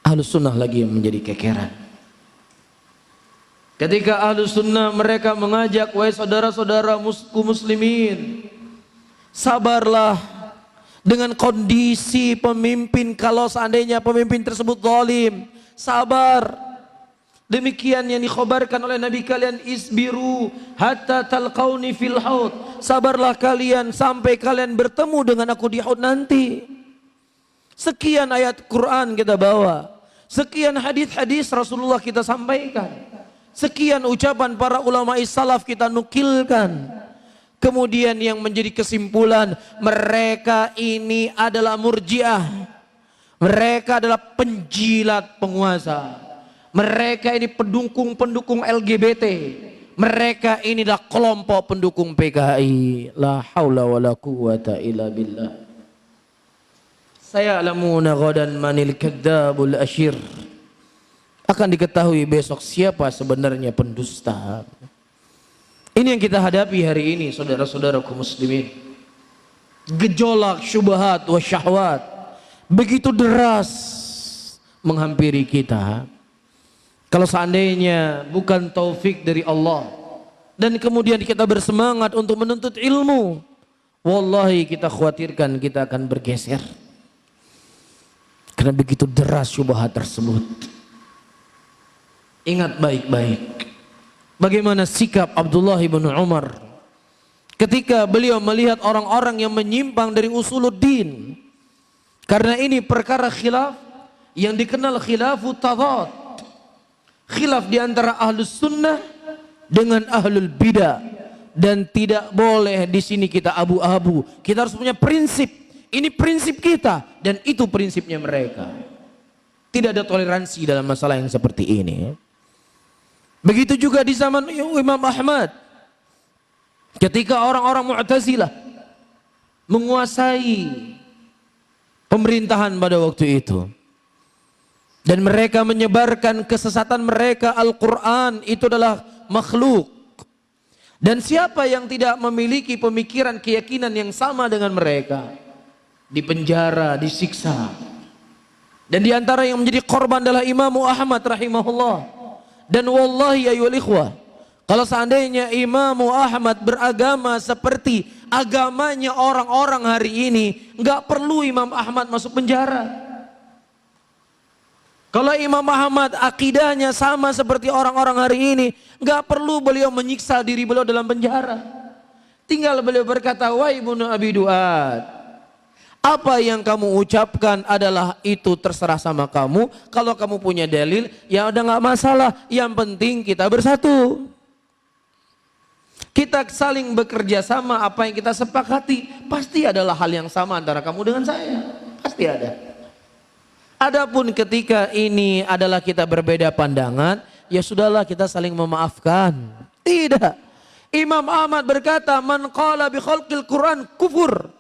Ahlus sunnah lagi yang menjadi kekeran. Ketika ahlus sunnah mereka mengajak, wahai saudara-saudara muslimin, sabarlah dengan kondisi pemimpin. Kalau seandainya pemimpin tersebut zalim, sabar. Demikian yang dikhabarkan oleh Nabi kalian, isbiru hatta talqauni fil haud. Sabarlah kalian sampai kalian bertemu dengan aku di haud nanti. Sekian ayat Quran kita bawa, sekian hadis-hadis Rasulullah kita sampaikan, sekian ucapan para ulama salaf kita nukilkan. Kemudian yang menjadi kesimpulan, mereka ini adalah murjiah. Mereka adalah penjilat penguasa. Mereka ini pendukung LGBT. Mereka ini adalah kelompok pendukung PKI. La haula wala quwata illa billah. Saya alamuna ghadan manil kadzabul asyir. Akan diketahui besok siapa sebenarnya pendusta. Ini yang kita hadapi hari ini, saudara-saudaraku muslimin. Gejolak syubhat wa syahwat begitu deras menghampiri kita. Kalau seandainya bukan taufik dari Allah dan kemudian kita bersemangat untuk menuntut ilmu, wallahi kita khawatirkan kita akan bergeser. Karena begitu deras syubhat tersebut. Ingat baik-baik bagaimana sikap Abdullah bin Umar ketika beliau melihat orang-orang yang menyimpang dari usuluddin. Karena ini perkara khilaf yang dikenal khilafu tadad. Khilaf di antara ahlus sunnah dengan ahlul bidah. Dan tidak boleh di sini kita abu-abu. Kita harus punya prinsip. Ini prinsip kita dan itu prinsipnya mereka. Tidak ada toleransi dalam masalah yang seperti ini. Begitu juga di zaman Imam Ahmad. Ketika orang-orang Mu'tazilah menguasai pemerintahan pada waktu itu. Dan mereka menyebarkan kesesatan mereka, Al-Quran itu adalah makhluk. Dan siapa yang tidak memiliki pemikiran keyakinan yang sama dengan mereka, dipenjara, disiksa. Dan diantara yang menjadi korban adalah Imam Ahmad rahimahullah. Dan wallahi ayyuhal ikhwah, kalau seandainya Imam Ahmad beragama seperti agamanya orang-orang hari ini, nggak perlu Imam Ahmad masuk penjara. Kalau Imam Ahmad akidahnya sama seperti orang-orang hari ini, nggak perlu beliau menyiksa diri beliau dalam penjara. Tinggal beliau berkata, "Wa ibnu Abi Duat, apa yang kamu ucapkan adalah itu terserah sama kamu. Kalau kamu punya dalil, ya udah nggak masalah. Yang penting kita bersatu. Kita saling bekerja sama, apa yang kita sepakati pasti adalah hal yang sama antara kamu dengan saya. Pasti ada. Adapun ketika ini adalah kita berbeda pandangan, ya sudahlah kita saling memaafkan." Tidak. Imam Ahmad berkata, "Man qala bi khalqil Quran kufur."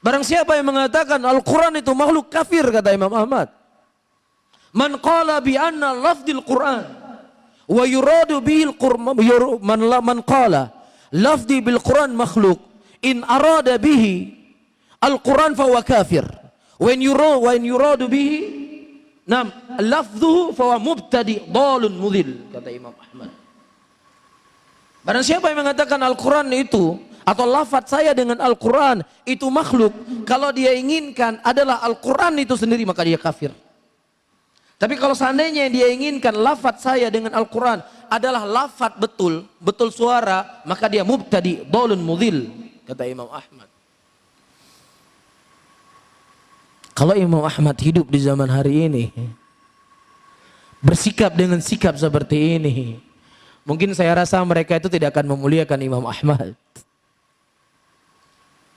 Barang siapa yang mengatakan Al-Quran itu makhluk, kafir, kata Imam Ahmad. Man qala bi anna lafdil Quran wa yuradu bihil Qur'an, man qala lafdi bil Quran makhluk in arada bihi Al-Quran fa huwa kafir. When yuradu bihi nam lafdhuhu fa huwa mubtadi dhalun mudhil, kata Imam Ahmad. Barang siapa yang mengatakan Al-Quran itu atau lafaz saya dengan Al-Quran itu makhluk, kalau dia inginkan adalah Al-Quran itu sendiri, maka dia kafir. Tapi kalau seandainya dia inginkan lafaz saya dengan Al-Quran adalah lafaz betul, betul suara, maka dia mubtadi dhalun mudhil, kata Imam Ahmad. Kalau Imam Ahmad hidup di zaman hari ini, bersikap dengan sikap seperti ini, mungkin saya rasa mereka itu tidak akan memuliakan Imam Ahmad.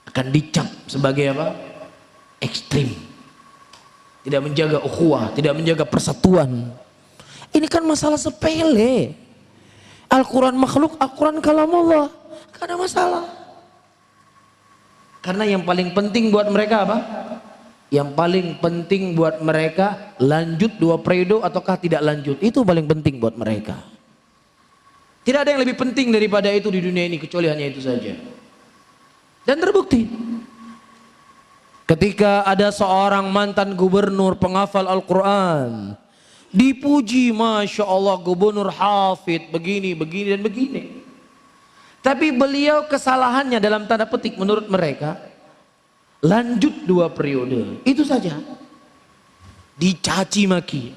Akan dicap sebagai apa? Ekstrim. Tidak menjaga ukhuwah, tidak menjaga persatuan. Ini kan masalah sepele. Al-Quran makhluk, Al-Quran kalamullah, gak ada masalah. Karena yang paling penting buat mereka apa? Yang paling penting buat mereka lanjut 2 periode ataukah tidak lanjut. Itu paling penting buat mereka. Tidak ada yang lebih penting daripada itu di dunia ini kecuali hanya itu saja. Dan terbukti ketika ada seorang mantan gubernur penghafal Al-Quran, dipuji, Masya Allah gubernur hafid begini, begini dan begini. Tapi beliau kesalahannya dalam tanda petik menurut mereka, lanjut 2 periode, itu saja. Dicaci maki,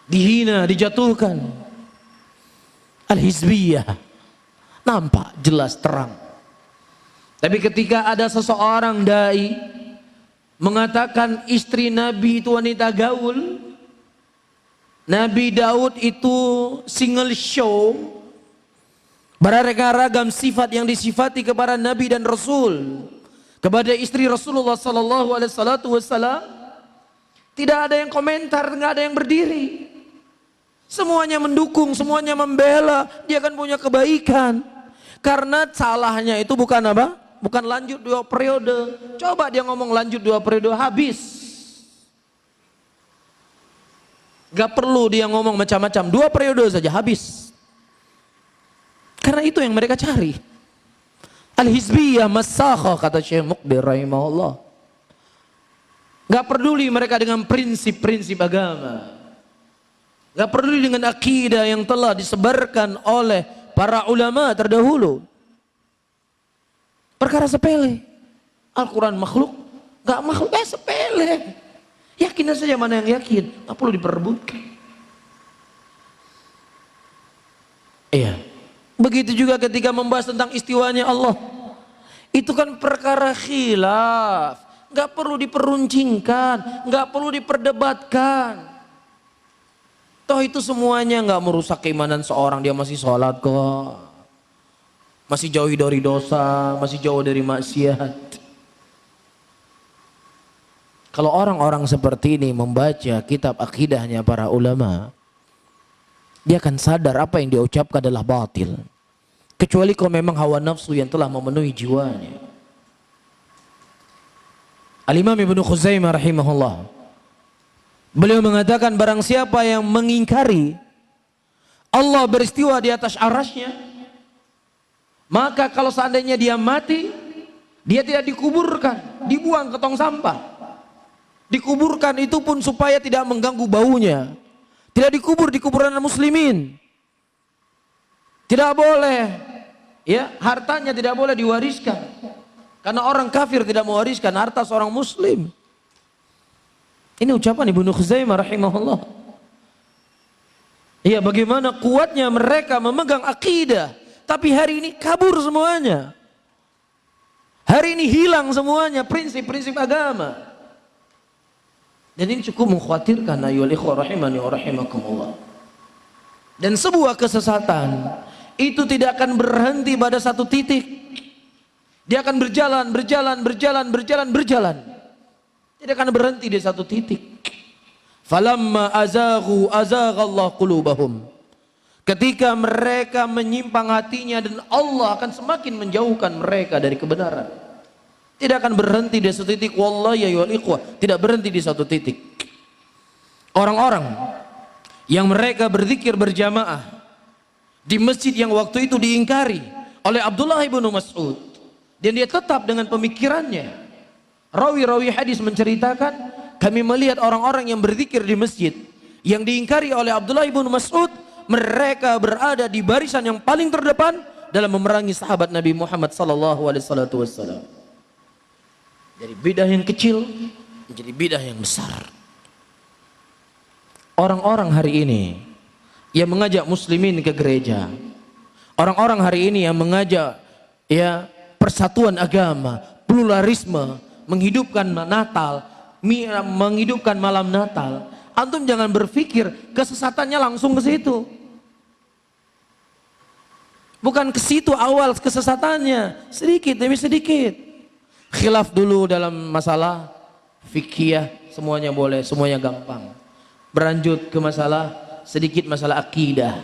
dihina, dijatuhkan. Al-Hizbiyah nampak jelas terang. Tapi ketika ada seseorang dai mengatakan istri Nabi itu wanita gaul, Nabi Daud itu single show, beraneka ragam sifat yang disifati kepada Nabi dan Rasul, kepada istri Rasulullah sallallahu alaihi wasallam, tidak ada yang komentar, nggak ada yang berdiri. Semuanya mendukung, semuanya membela, dia akan punya kebaikan. Karena salahnya itu bukan apa? Bukan lanjut 2 periode. Coba dia ngomong lanjut 2 periode, habis. Gak perlu dia ngomong macam-macam, 2 periode saja habis. Karena itu yang mereka cari. Al-Hizbiyah Masakha, kata Syekh Muqbil rahimahullah. Nggak peduli mereka dengan prinsip-prinsip agama. Nggak peduli dengan akidah yang telah disebarkan oleh para ulama terdahulu. Perkara sepele. Al-Quran makhluk, nggak makhluk, sepele. Yakin saja mana yang yakin, nggak perlu diperebutkan. Iya. Begitu juga ketika membahas tentang istiwanya Allah. Itu kan perkara khilaf, nggak perlu diperuncingkan, nggak perlu diperdebatkan. Toh itu semuanya nggak merusak keimanan seorang, dia masih sholat kok, masih jauh dari dosa, masih jauh dari maksiat. Kalau orang-orang seperti ini membaca kitab akidahnya para ulama, dia akan sadar apa yang dia ucapkan adalah batil. Kecuali kalau memang hawa nafsu yang telah memenuhi jiwanya. Al-Imam Ibnu Khuzaimah rahimahullah, beliau mengatakan barang siapa yang mengingkari Allah beristiwa di atas arasnya, maka kalau seandainya dia mati, dia tidak dikuburkan, dibuang ke tong sampah. Dikuburkan itu pun supaya tidak mengganggu baunya. Tidak dikubur di kuburan muslimin. Tidak boleh, ya, hartanya tidak boleh diwariskan. Karena orang kafir tidak mewariskan harta seorang muslim. Ini ucapan Ibnu Khuzaimah rahimahullah. Iya, bagaimana kuatnya mereka memegang akidah, tapi hari ini kabur semuanya. Hari ini hilang semuanya prinsip-prinsip agama. Dan ini cukup mengkhawatirkan, ayyuhal ikhwah rahimani wa rahimakumullah. Dan sebuah kesesatan itu tidak akan berhenti pada satu titik. Dia akan berjalan. Tidak akan berhenti di satu titik. Falamma azaghu azaghallahu qulubahum. Ketika mereka menyimpang hatinya, dan Allah akan semakin menjauhkan mereka dari kebenaran. Tidak akan berhenti di satu titik. Wallahi ya ikhwah, tidak berhenti di satu titik. Orang-orang yang mereka berzikir berjamaah di masjid yang waktu itu diingkari oleh Abdullah ibn Mas'ud, dan dia tetap dengan pemikirannya. Rawi-rawi hadis menceritakan, kami melihat orang-orang yang berzikir di masjid yang diingkari oleh Abdullah ibn Mas'ud, mereka berada di barisan yang paling terdepan dalam memerangi sahabat Nabi Muhammad sallallahu alaihi wasallam. Dari bidah yang kecil menjadi bidah yang besar. Orang-orang hari ini yang mengajak muslimin ke gereja, orang-orang hari ini yang mengajak, ya, persatuan agama, pluralisme, menghidupkan Natal, menghidupkan malam Natal, antum jangan berpikir kesesatannya langsung ke situ. Bukan ke situ awal kesesatannya, sedikit demi sedikit. Khilaf dulu dalam masalah fikih, semuanya boleh, semuanya gampang. Beranjut ke masalah sedikit masalah akidah.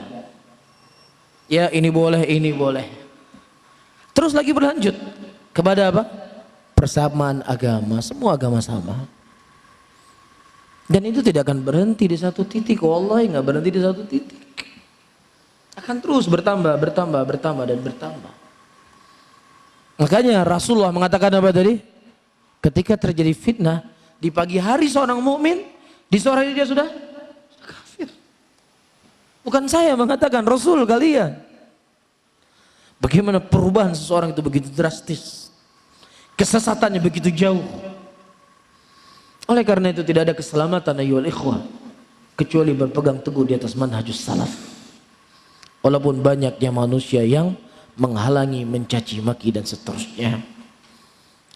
Ya, ini boleh, ini boleh. Terus lagi berlanjut kepada apa? Persamaan agama, semua agama sama. Dan itu tidak akan berhenti di satu titik. Wallahi nggak berhenti di satu titik. Akan terus bertambah dan bertambah. Makanya Rasulullah mengatakan apa tadi? Ketika terjadi fitnah di pagi hari seorang mukmin, di sore hari dia sudah kafir. Bukan saya mengatakan, Rasul kalian. Bagaimana perubahan seseorang itu begitu drastis, kesesatannya begitu jauh. Oleh karena itu tidak ada keselamatan ayyuhal ikhwah kecuali berpegang teguh di atas manhajus salaf. Walaupun banyaknya manusia yang menghalangi, mencaci maki dan seterusnya.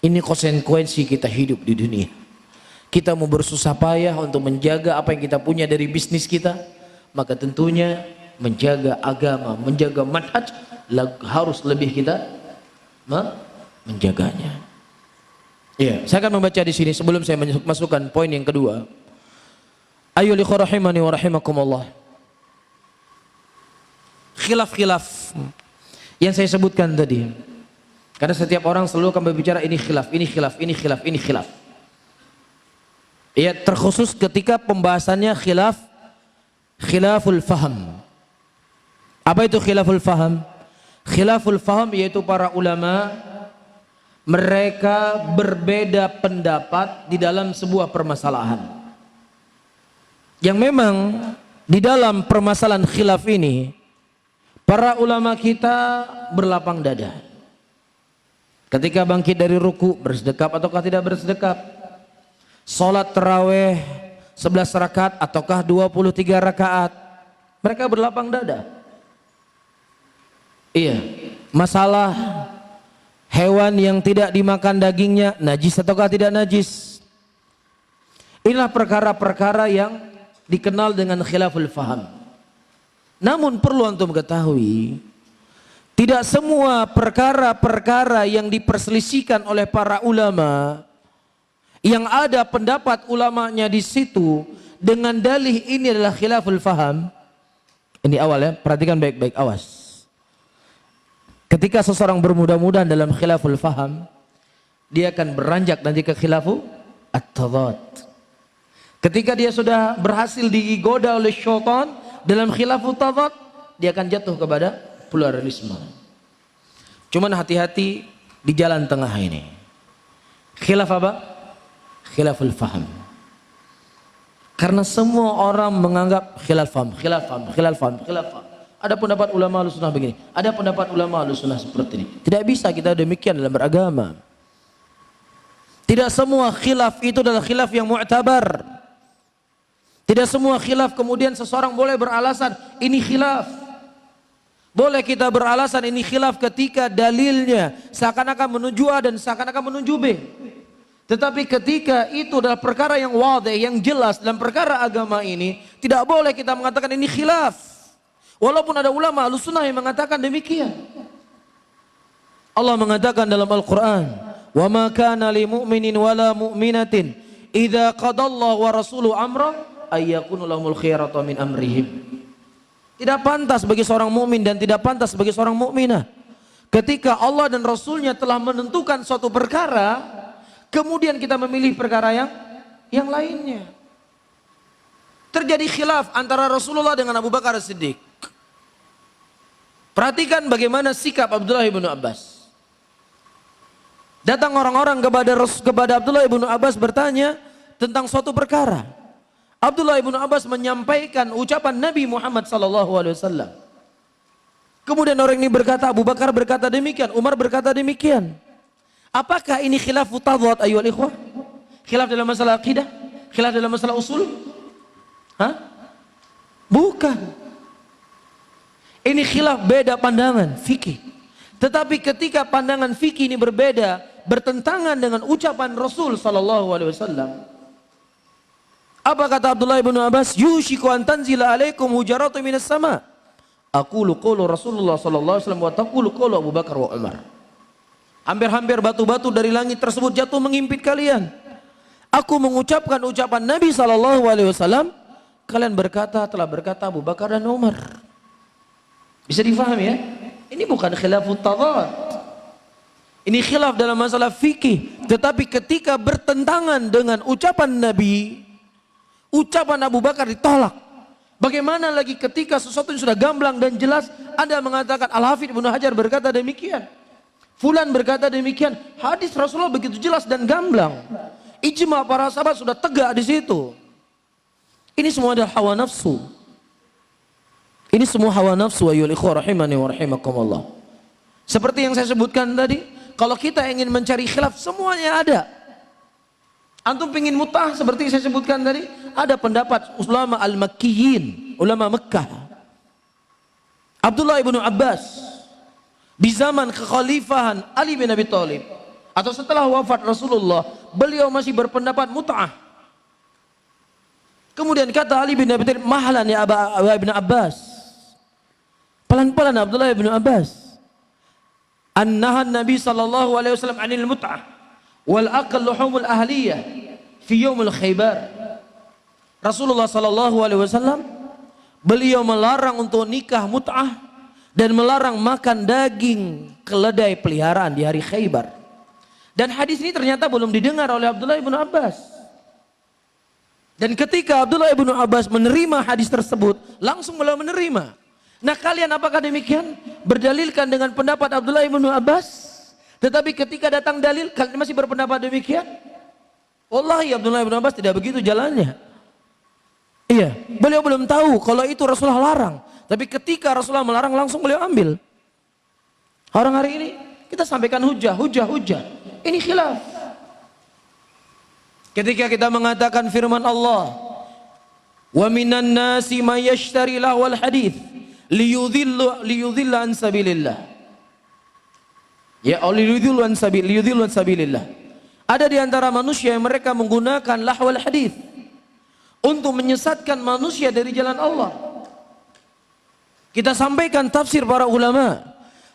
Ini konsekuensi kita hidup di dunia. Kita mau bersusah payah untuk menjaga apa yang kita punya dari bisnis kita, maka tentunya menjaga agama, menjaga manhaj harus lebih kita menjaganya. Ya, saya akan membaca di sini sebelum saya masukkan poin yang kedua. Ayyuhal ikhwah rahimani wa rahimakumullah. Khilaf-khilaf yang saya sebutkan tadi. Karena setiap orang selalu akan berbicara ini khilaf, ini khilaf, ini khilaf, ini khilaf. Ya, terkhusus ketika pembahasannya khilaful faham. Apa itu khilaful faham? Khilaful faham yaitu para ulama mereka berbeda pendapat di dalam sebuah permasalahan. Yang memang di dalam permasalahan khilaf ini, para ulama kita berlapang dada. Ketika bangkit dari ruku, bersedekap ataukah tidak bersedekap? Salat tarawih 11 rakaat ataukah 23 rakaat? Mereka berlapang dada. Iya, masalah hewan yang tidak dimakan dagingnya najis ataukah tidak najis? Inilah perkara-perkara yang dikenal dengan khilaful faham. Namun perlu antum ketahui, tidak semua perkara-perkara yang diperselisihkan oleh para ulama, yang ada pendapat ulamanya di situ dengan dalih ini adalah khilaful faham. Ini awal ya, perhatikan baik-baik, awas. Ketika seseorang bermudah-mudahan dalam khilaful faham, dia akan beranjak nanti ke khilafu at-tadad. Ketika dia sudah berhasil digoda oleh syaitan dalam khilafu tadad, dia akan jatuh kepada pluralisme. Cuman hati-hati di jalan tengah ini. Khilaf apa? Khilaful faham. Karena semua orang menganggap khilaf faham, khilaf faham, khilaf faham, khilaf faham. Ada pendapat ulama Ahlussunnah begini, ada pendapat ulama Ahlussunnah seperti ini. Tidak bisa kita demikian dalam beragama. Tidak semua khilaf itu adalah khilaf yang mu'tabar. Tidak semua khilaf kemudian seseorang boleh beralasan ini khilaf. Boleh kita beralasan ini khilaf ketika dalilnya seakan-akan menuju A dan seakan-akan menuju B. Tetapi ketika itu adalah perkara yang wadih, yang jelas dalam perkara agama ini, tidak boleh kita mengatakan ini khilaf. Walaupun ada ulama Ahlussunnah yang mengatakan demikian. Allah mengatakan dalam Al-Quran, "Wa ma kana li mu'minin wala mu'minatin idza qadallahu wa rasuluhu amra ayyakunu lahumul khiyaratu min amrihim." Tidak pantas bagi seorang mukmin dan tidak pantas bagi seorang mukminah ketika Allah dan Rasulnya telah menentukan suatu perkara, kemudian kita memilih perkara yang lainnya. Terjadi khilaf antara Rasulullah dengan Abu Bakar As-Siddiq. Perhatikan bagaimana sikap Abdullah ibn Abbas. Datang orang-orang kepada Abdullah ibn Abbas bertanya tentang suatu perkara. Abdullah ibn Abbas menyampaikan ucapan Nabi Muhammad SAW. Kemudian orang ini berkata, Abu Bakar berkata demikian, Umar berkata demikian. Apakah ini khilaf tadad ayyuhal ikhwah? Khilaf dalam masalah akidah? Khilaf dalam masalah usul? Hah? Bukan. Ini khilaf beda pandangan fikih. Tetapi ketika pandangan fikih ini berbeda, bertentangan dengan ucapan Rasul SAW. Apa kata Abdullah ibn Abbas? Yushiku an tanzila alaikum hujaratu minas sama. Aqulu qawlu Rasulullah SAW wa taqulu qawlu Abu Bakar wa Umar. Hampir-hampir batu-batu dari langit tersebut jatuh mengimpit kalian. Aku mengucapkan ucapan Nabi SAW. Kalian telah berkata Abu Bakar dan Umar. Bisa difahami ya? Ini bukan khilafut tadad. Ini khilaf dalam masalah fikih. Tetapi ketika bertentangan dengan ucapan Nabi, ucapan Abu Bakar ditolak. Bagaimana lagi ketika sesuatu yang sudah gamblang dan jelas, Anda mengatakan Al-Hafidz Ibnu Hajar berkata demikian, Fulan berkata demikian. Hadis Rasulullah begitu jelas dan gamblang. Ijma para sahabat sudah tegak di situ. Ini semua adalah hawa nafsu. Ini semua hawa nafsu ayyuhal ikhwah rahimani wa rahimakumullah. Seperti yang saya sebutkan tadi, kalau kita ingin mencari khilaf semuanya ada. Antum pengin mut'ah seperti saya sebutkan tadi, ada pendapat ulama al-Makkiyin, ulama Mekah. Abdullah ibn Abbas di zaman kekhalifahan Ali bin Abi Thalib atau setelah wafat Rasulullah, beliau masih berpendapat mut'ah. Kemudian kata Ali bin Abi Thalib, "Mahlan ya Aba ibn Abbas." Pelan-pelan Abdullah ibn Abbas. An-nahan Nabi sallallahu alaihi wasallam 'anil mut'ah wal aqal luhumul ahliyah fi yaumil Khaybar. Rasulullah sallallahu alaihi wasallam beliau melarang untuk nikah mut'ah dan melarang makan daging keledai peliharaan di hari Khaybar. Dan hadis ini ternyata belum didengar oleh Abdullah ibn Abbas. Dan ketika Abdullah ibn Abbas menerima hadis tersebut, langsung beliau menerima. Nah kalian apakah demikian? Berdalilkan dengan pendapat Abdullah ibn Abbas? Tetapi ketika datang dalil, kalian masih berpendapat demikian? Wallahi Abdullah bin Abbas tidak begitu jalannya. Iya, beliau belum tahu kalau itu Rasulullah larang. Tapi ketika Rasulullah melarang, langsung beliau ambil. Orang hari ini kita sampaikan hujah. Ini khilaf. Ketika kita mengatakan firman Allah, wa minan nasi may yashtari lahwal hadits liyudhilla an sabilillah. Ya, liyudhillu an sabilillah. Ada di antara manusia yang mereka menggunakan lahwal hadits untuk menyesatkan manusia dari jalan Allah. Kita sampaikan tafsir para ulama.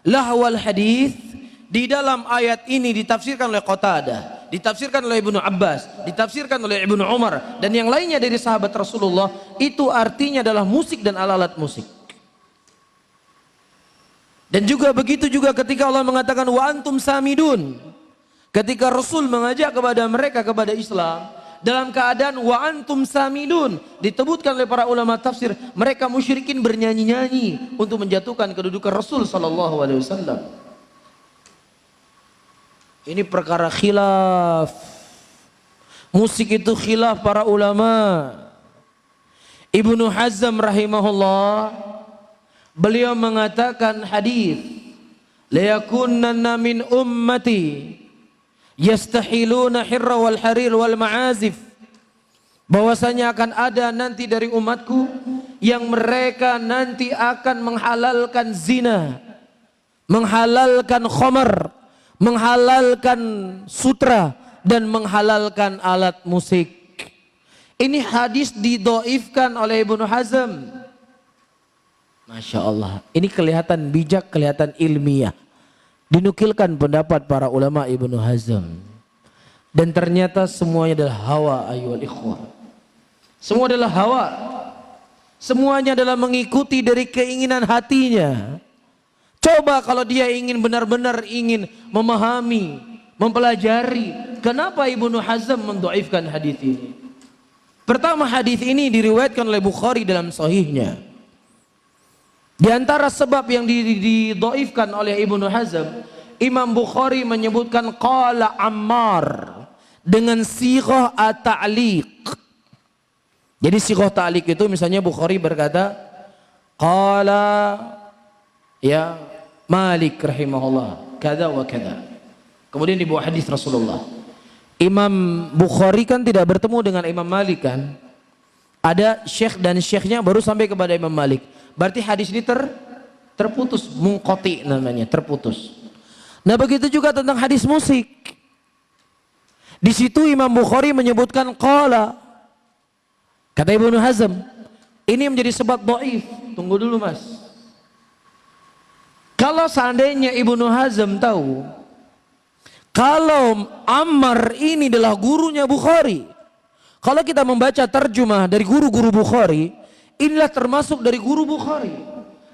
Lahwal hadits di dalam ayat ini ditafsirkan oleh Qatadah, ditafsirkan oleh Ibnu Abbas, ditafsirkan oleh Ibnu Umar dan yang lainnya dari sahabat Rasulullah. Itu artinya adalah musik dan alat-alat musik. Dan juga begitu juga ketika Allah mengatakan wa antum samidun, ketika Rasul mengajak kepada mereka kepada Islam dalam keadaan wa antum samidun, disebutkan oleh para ulama tafsir mereka musyrikin bernyanyi-nyanyi untuk menjatuhkan kedudukan Rasul sallallahu alaihi wasallam. Ini perkara khilaf. Musik itu khilaf para ulama. Ibnu Hazm rahimahullah, beliau mengatakan hadis la yakunanna min ummati yastahiluna hirra wal harir wal ma'azif, bahwasanya akan ada nanti dari umatku yang mereka nanti akan menghalalkan zina, menghalalkan khamar, menghalalkan sutra dan menghalalkan alat musik. Ini hadis didhaifkan oleh Ibnu Hazm. Masya Allah, ini kelihatan bijak, kelihatan ilmiah. Dinukilkan pendapat para ulama Ibnu Hazm. Dan ternyata semuanya adalah hawa ayyuhal ikhwah. Semua adalah hawa. Semuanya adalah mengikuti dari keinginan hatinya. Coba kalau dia ingin benar-benar ingin memahami, mempelajari, kenapa Ibnu Hazm mendhaifkan hadis ini? Pertama, hadis ini diriwayatkan oleh Bukhari dalam sahihnya. Di antara sebab yang didhaifkan oleh Ibnu Hazm, Imam Bukhari menyebutkan qala Ammar dengan sighah at-ta'liq. Jadi sighah ta'liq itu misalnya Bukhari berkata qala ya Malik rahimahullah kada wa kada. Kemudian dibawa hadis Rasulullah. Imam Bukhari kan tidak bertemu dengan Imam Malik kan? Ada syekh dan syekhnya baru sampai kepada Imam Malik. Berarti hadis ini terputus, munqati namanya, terputus. Nah begitu juga tentang hadis musik. Di situ Imam Bukhari menyebutkan qala. Kata Ibnu Hazm, ini menjadi sebab dhaif. Tunggu dulu Mas. Kalau seandainya Ibnu Hazm tahu kalau Ammar ini adalah gurunya Bukhari, kalau kita membaca terjemah dari guru-guru Bukhari, inilah termasuk dari guru Bukhari.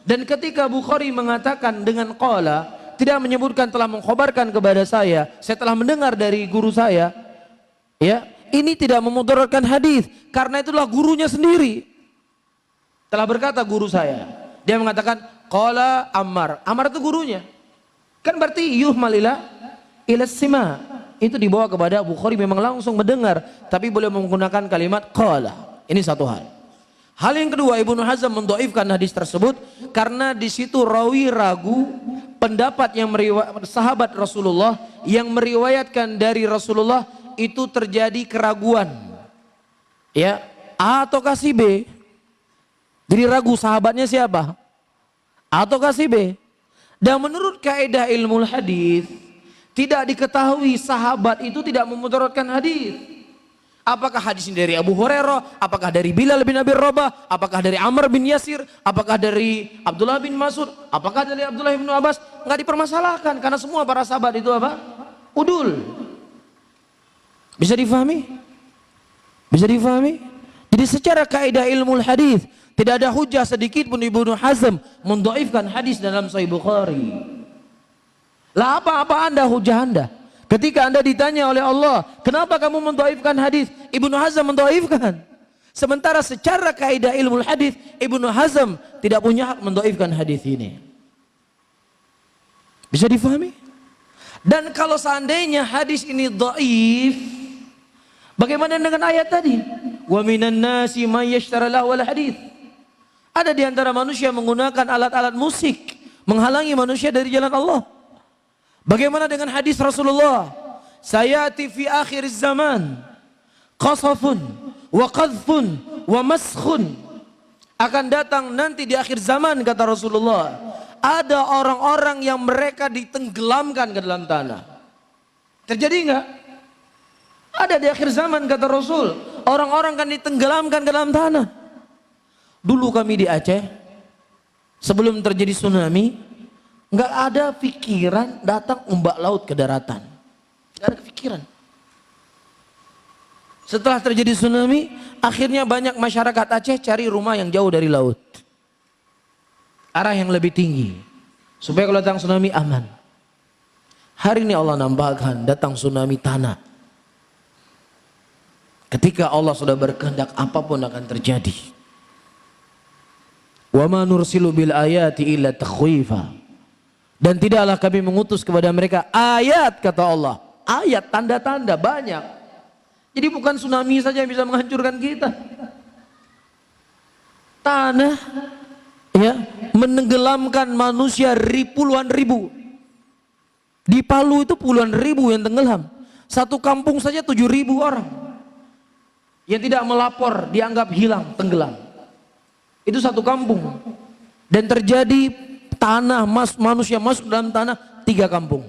Dan ketika Bukhari mengatakan dengan qala, tidak menyebutkan telah mengkhabarkan kepada saya telah mendengar dari guru saya, ya, ini tidak memudaratkan hadis karena itulah gurunya sendiri. Telah berkata guru saya. Dia mengatakan qala Ammar. Ammar itu gurunya. Kan berarti yuhmal ila sima. Itu dibawa kepada Bukhari memang langsung mendengar, tapi boleh menggunakan kalimat qala. Ini satu hal. Hal yang kedua, Ibnu Hazm mendhaifkan hadis tersebut karena di situ rawi ragu pendapat yang sahabat Rasulullah yang meriwayatkan dari Rasulullah itu terjadi keraguan. Ya, A atau kasih B. Jadi ragu sahabatnya siapa? A atau kasih B. Dan menurut kaidah ilmu hadis tidak diketahui sahabat itu tidak memudaratkan hadis. Apakah hadis ini dari Abu Hurairah, apakah dari Bilal bin Abi Rabah, apakah dari Amr bin Yasir, apakah dari Abdullah bin Mas'ud, apakah dari Abdullah bin Abbas? Enggak dipermasalahkan karena semua para sahabat itu apa? Udul. Bisa difahami? Bisa difahami? Jadi secara kaidah ilmu hadis tidak ada hujah sedikit pun Ibnu Hazm mendhaifkan hadis dalam Sahih Bukhari. Lah apa Anda hujah Anda? Ketika Anda ditanya oleh Allah, kenapa kamu mendhaifkan hadis? Ibnu Hazm mendhaifkan. Sementara secara kaidah ilmu hadis, Ibnu Hazm tidak punya hak mendhaifkan hadis ini. Bisa difahami? Dan kalau seandainya hadis ini dhaif, bagaimana dengan ayat tadi? Wa minan nasi may yashtara lahwal hadits. Ada di antara manusia menggunakan alat-alat musik menghalangi manusia dari jalan Allah. Bagaimana dengan hadis Rasulullah? Sayati fi akhir zaman qasafun wa qadhfun wa maskhun. Akan datang nanti di akhir zaman, kata Rasulullah, ada orang-orang yang mereka ditenggelamkan ke dalam tanah. Terjadi enggak? Ada di akhir zaman, kata Rasul, orang-orang kan ditenggelamkan ke dalam tanah. Dulu kami di Aceh, sebelum terjadi tsunami, nggak ada pikiran datang ombak laut ke daratan. Nggak ada pikiran. Setelah terjadi tsunami, akhirnya banyak masyarakat Aceh cari rumah yang jauh dari laut, arah yang lebih tinggi, supaya kalau datang tsunami aman. Hari ini Allah nampakkan datang tsunami tanah. Ketika Allah sudah berkehendak, apapun akan terjadi. Wa ma nursilu bil ayati illa takhwifa. Dan tidaklah kami mengutus kepada mereka ayat, kata Allah. Ayat, tanda-tanda banyak. Jadi bukan tsunami saja yang bisa menghancurkan kita. Tanah ya menenggelamkan manusia puluhan ribu. Di Palu itu puluhan ribu yang tenggelam. Satu kampung saja 7.000 orang yang tidak melapor dianggap hilang, tenggelam. Itu satu kampung. Dan terjadi tanah, manusia masuk dalam tanah 3 kampung.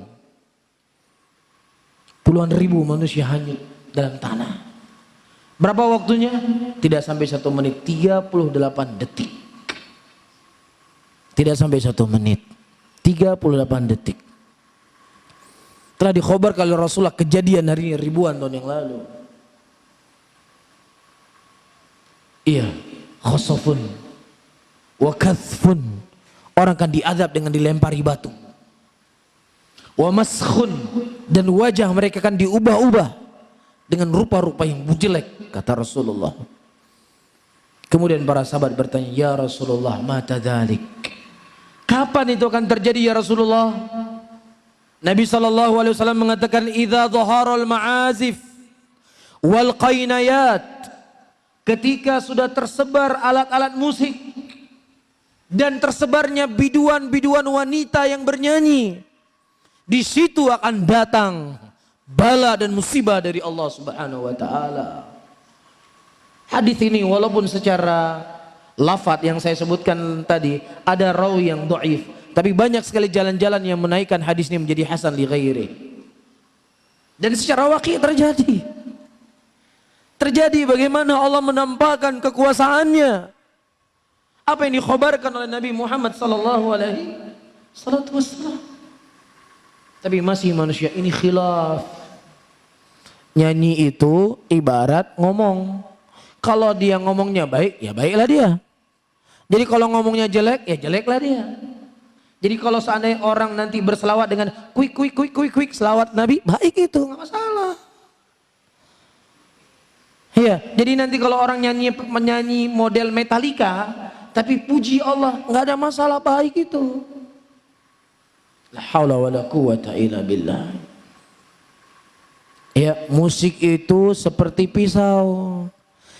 Puluhan ribu manusia hanyut dalam tanah. Berapa waktunya? Tidak sampai 1 menit, 38 detik. Tidak sampai 1 menit, 38 detik. Telah dikhabarkan oleh Rasulullah kejadian hari ini ribuan tahun yang lalu. Iya, khosofun wa kathfun. Orang akan diazab dengan dilempari batu. Wa maskhun, dan wajah mereka akan diubah-ubah dengan rupa-rupa yang jelek, kata Rasulullah. Kemudian para sahabat bertanya, ya Rasulullah, mata dzalik? Kapan itu akan terjadi ya Rasulullah? Nabi SAW mengatakan, idza dhaharal ma'azif wal qainayat. Ketika sudah tersebar alat-alat musik dan tersebarnya biduan-biduan wanita yang bernyanyi, di situ akan datang bala dan musibah dari Allah Subhanahu wa taala. Hadis ini walaupun secara lafaz yang saya sebutkan tadi ada rawi yang dhaif, tapi banyak sekali jalan-jalan yang menaikkan hadis ini menjadi hasan li ghairi. Dan secara waqi' terjadi bagaimana Allah menampakkan kekuasaannya. Apa yang dikhabarkan oleh Nabi Muhammad sallallahu alaihi wasallam. Tapi masih manusia ini khilaf. Nyanyi itu ibarat ngomong. Kalau dia ngomongnya baik, ya baiklah dia. Jadi kalau ngomongnya jelek, ya jeleklah dia. Jadi kalau seandainya orang nanti berselawat dengan kuik selawat Nabi, baik itu, nggak masalah. Iya, jadi nanti kalau orang menyanyi model Metallica, tapi puji Allah, nggak ada masalah, baik itu. La haula wala quwata illa billah. Ya, musik itu seperti pisau.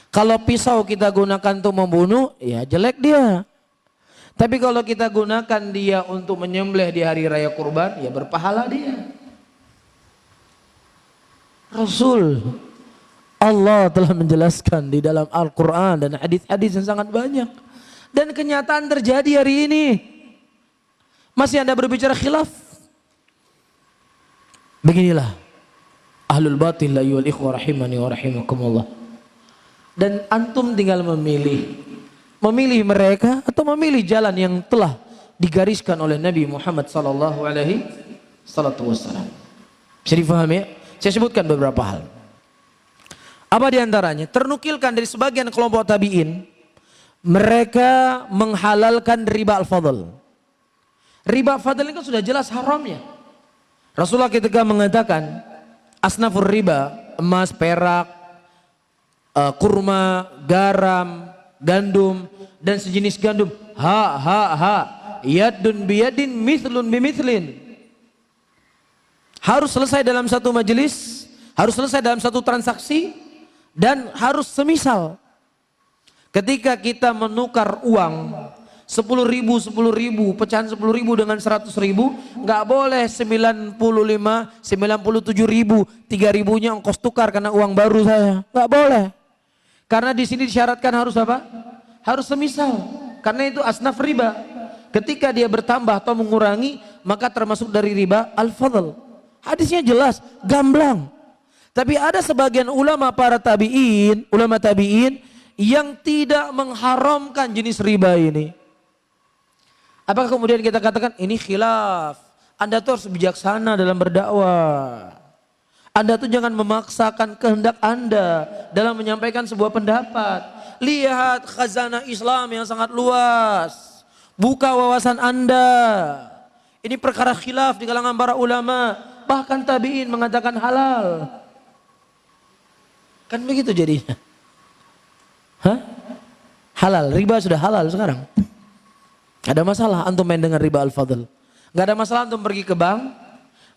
Kalau pisau kita gunakan untuk membunuh, ya jelek dia. Tapi kalau kita gunakan dia untuk menyembelih di hari raya kurban, ya berpahala dia. Rasul Allah telah menjelaskan di dalam Al-Quran dan hadis-hadis yang sangat banyak. Dan kenyataan terjadi hari ini. Masih Anda berbicara khilaf? Beginilah ahlul batil la yuwal ikhwa rahimani wa rahimakumullah. Dan antum tinggal memilih mereka atau memilih jalan yang telah digariskan oleh Nabi Muhammad sallallahu alaihi wasallam. Bisa difahami ya? Saya sebutkan beberapa hal. Apa diantaranya? Ternukilkan dari sebagian kelompok tabi'in, mereka menghalalkan riba al-fadl. Riba al-fadl ini kan sudah jelas haramnya. Rasulullah ketika mengatakan asnafur riba, emas, perak, kurma, garam, gandum dan sejenis gandum, yadun biyadin mithlun bimithlin. harus selesai dalam satu majelis, harus selesai dalam satu transaksi, dan harus semisal. Ketika kita menukar uang 10.000, pecahan 10.000 dengan 100.000, nggak boleh 95, 97.000, 3.000-nya ongkos tukar karena uang baru saya, nggak boleh. Karena di sini disyaratkan harus apa? Harus semisal. Karena itu asnaf riba. Ketika dia bertambah atau mengurangi, maka termasuk dari riba al-fadl. Hadisnya jelas, gamblang. Tapi ada sebagian ulama para tabi'in, ulama tabi'in yang tidak mengharamkan jenis riba ini. Apakah kemudian kita katakan ini khilaf? Anda tuh harus bijaksana dalam berdakwah. Anda tuh jangan memaksakan kehendak Anda dalam menyampaikan sebuah pendapat. Lihat khazanah Islam yang sangat luas. Buka wawasan Anda. Ini perkara khilaf di kalangan para ulama. Bahkan tabi'in mengatakan halal. Kan begitu jadinya. Hah? Halal, riba sudah halal sekarang. Ada masalah antum main dengan riba al-fadl. Gak ada masalah antum pergi ke bank.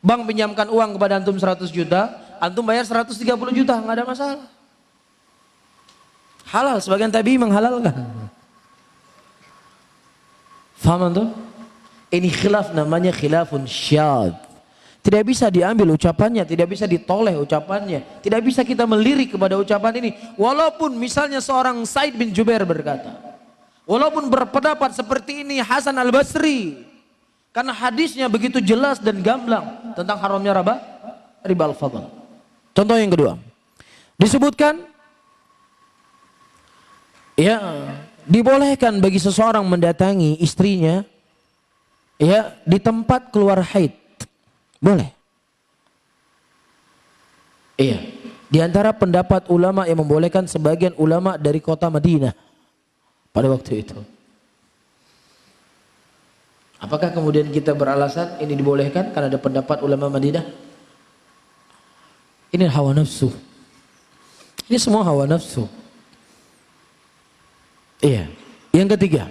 Bank pinjamkan uang kepada antum 100 juta, antum bayar 130 juta, nggak ada masalah. Halal, sebagian tabi'in menghalalkan. Faham antum? Ini khilaf namanya khilafun syadz. Tidak bisa diambil ucapannya, tidak bisa ditoleh ucapannya. Tidak bisa kita melirik kepada ucapan ini. Walaupun misalnya seorang Said bin Jubair berkata, walaupun berpendapat seperti ini Hasan al-Basri, karena hadisnya begitu jelas dan gamblang tentang haramnya riba al-fadl. Contoh yang kedua, disebutkan ya dibolehkan bagi seseorang mendatangi istrinya ya di tempat keluar haid. Boleh. Iya. Di antara pendapat ulama yang membolehkan sebagian ulama dari kota Madinah pada waktu itu. Apakah kemudian kita beralasan ini dibolehkan karena ada pendapat ulama Madinah? Ini hawa nafsu. Ini semua hawa nafsu. Iya. Yang ketiga,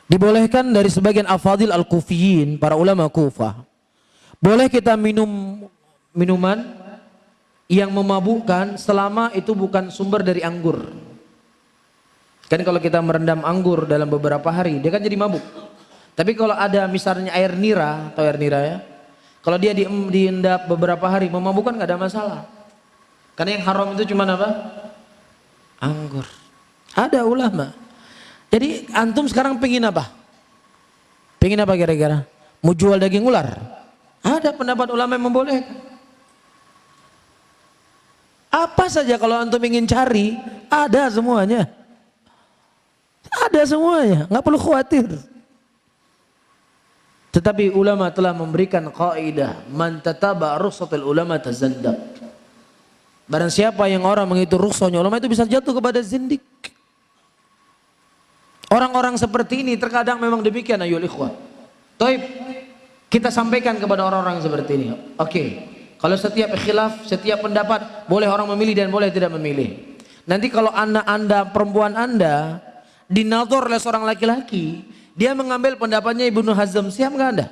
dibolehkan dari sebagian afadil al-kufiyin, para ulama Kufah. Boleh kita minum minuman yang memabukkan selama itu bukan sumber dari anggur. Kan kalau kita merendam anggur dalam beberapa hari, dia kan jadi mabuk. Tapi kalau ada misalnya air nira, atau air nira ya, kalau dia diendap beberapa hari memabukkan nggak ada masalah. Karena yang haram itu cuma apa? Anggur. Ada ulama. Jadi antum sekarang pengen apa? Pengen apa kira-kira? Mau jual daging ular? Ada pendapat ulama yang membolehkan. Apa saja kalau antum ingin cari, ada semuanya. Ada semuanya, nggak perlu khawatir. Tetapi ulama telah memberikan kaidah man tataba rukhsatul ulama tazandaq. Barang siapa yang orang mengikuti rukhsahnya ulama itu bisa jatuh kepada zindik. Orang-orang seperti ini terkadang memang demikian ayol ikhwah. Taib, kita sampaikan kepada orang-orang seperti ini. Oke, kalau setiap khilaf, setiap pendapat boleh orang memilih dan boleh tidak memilih. Nanti kalau anda perempuan anda dinadhor oleh seorang laki-laki, dia mengambil pendapatnya Ibnu Hazm, siap nggak anda?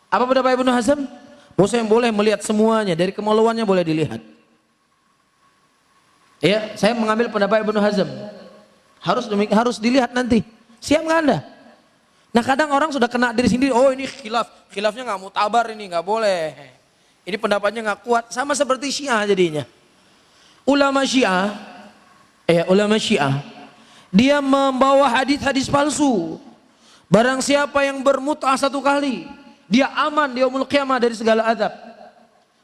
Apa pendapat Ibnu Hazm? Bosnya yang boleh melihat semuanya, dari kemaluannya boleh dilihat. Ya, saya mengambil pendapat Ibnu Hazm. Harus dilihat nanti. Siap nggak anda? Nah kadang orang sudah kena diri sendiri, oh ini khilafnya nggak mutabar ini, nggak boleh. Ini pendapatnya nggak kuat, sama seperti Syiah jadinya. Ulama Syiah, dia membawa hadis-hadis palsu. Barang siapa yang bermut'ah satu kali, dia aman di yaumul qiyamah dari segala azab.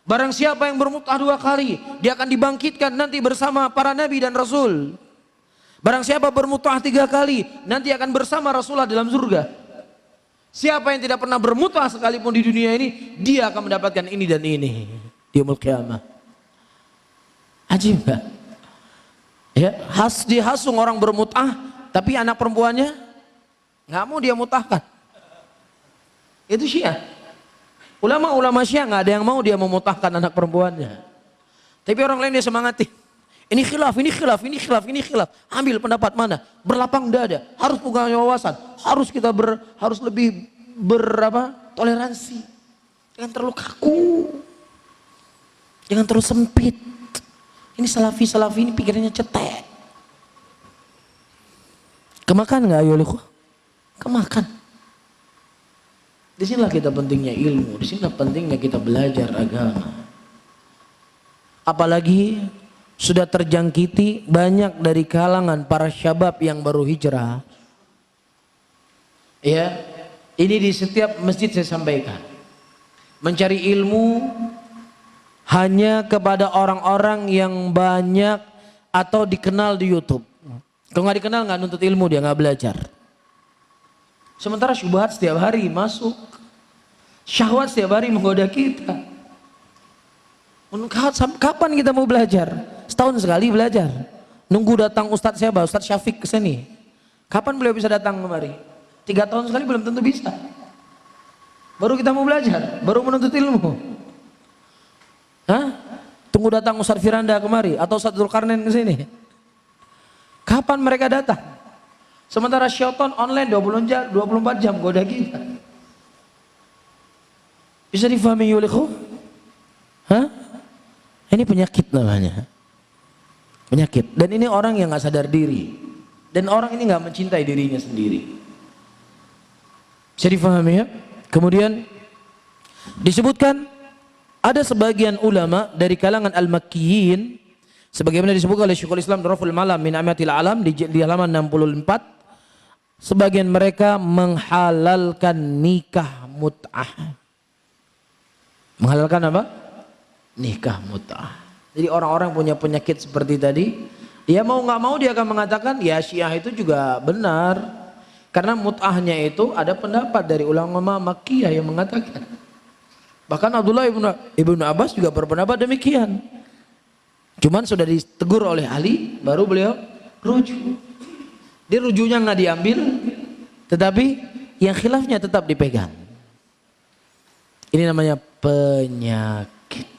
Barang siapa yang bermut'ah dua kali, dia akan dibangkitkan nanti bersama para nabi dan rasul. Barang siapa bermut'ah tiga kali, nanti akan bersama Rasulullah dalam surga. Siapa yang tidak pernah bermut'ah sekalipun di dunia ini, dia akan mendapatkan ini dan ini di yaumul qiyamah. Ajib gak? Ya, dihasung orang bermut'ah, tapi anak perempuannya nggak mau dia mut'ahkan. Itu Syiah. Ulama-ulama Syiah nggak ada yang mau dia memut'ahkan anak perempuannya. Tapi orang lain dia semangati. Ini khilaf. Ambil pendapat mana? Berlapang dada. Harus punya wawasan. Harus kita harus lebih toleransi. Jangan terlalu kaku. Jangan terlalu sempit. Ini salafi ini pikirannya cetek. Kemakan nggak ayo liku? Kemakan. Disinilah kita pentingnya ilmu. Disinilah pentingnya kita belajar agama. Apalagi sudah terjangkiti banyak dari kalangan para syabab yang baru hijrah. Ya, ini di setiap masjid saya sampaikan. Mencari ilmu hanya kepada orang-orang yang banyak atau dikenal di YouTube. Kalau nggak dikenal nggak nuntut ilmu, dia nggak belajar. Sementara syubhat setiap hari masuk, syahwat setiap hari menggoda kita. Kapan kita mau belajar? Setahun sekali belajar. Nunggu datang Ustadz siapa? Ustadz Syafiq ke sini. Kapan beliau bisa datang kemari? 3 tahun sekali belum tentu bisa. Baru kita mau belajar, baru menuntut ilmu. Hah? Tunggu datang Ustadz Firanda kemari atau Ustadz Dzulkarnain ke sini. Kapan mereka datang? Sementara syaitan online 24 jam goda kita. Bisa difahami yulikhu? Hah? Ini penyakit namanya. Penyakit. Dan ini orang yang gak sadar diri. Dan orang ini gak mencintai dirinya sendiri. Bisa difahami ya? Kemudian disebutkan ada sebagian ulama dari kalangan al-Makkiyin sebagaimana disebutkan oleh Syekhul Islam Daraful Malam min Amiyatil Alam di halaman 64, sebagian mereka menghalalkan nikah mut'ah. Menghalalkan apa? Nikah mut'ah. Jadi orang-orang punya penyakit seperti tadi, dia mau nggak mau dia akan mengatakan ya Syiah itu juga benar. Karena mut'ahnya itu ada pendapat dari ulama Makkiyah yang mengatakan. Bahkan Abdullah ibnu Abbas juga berpendapat demikian. Cuman sudah ditegur oleh Ali, baru beliau rujuk. Dia rujuknya nggak diambil, tetapi yang khilafnya tetap dipegang. Ini namanya penyakit.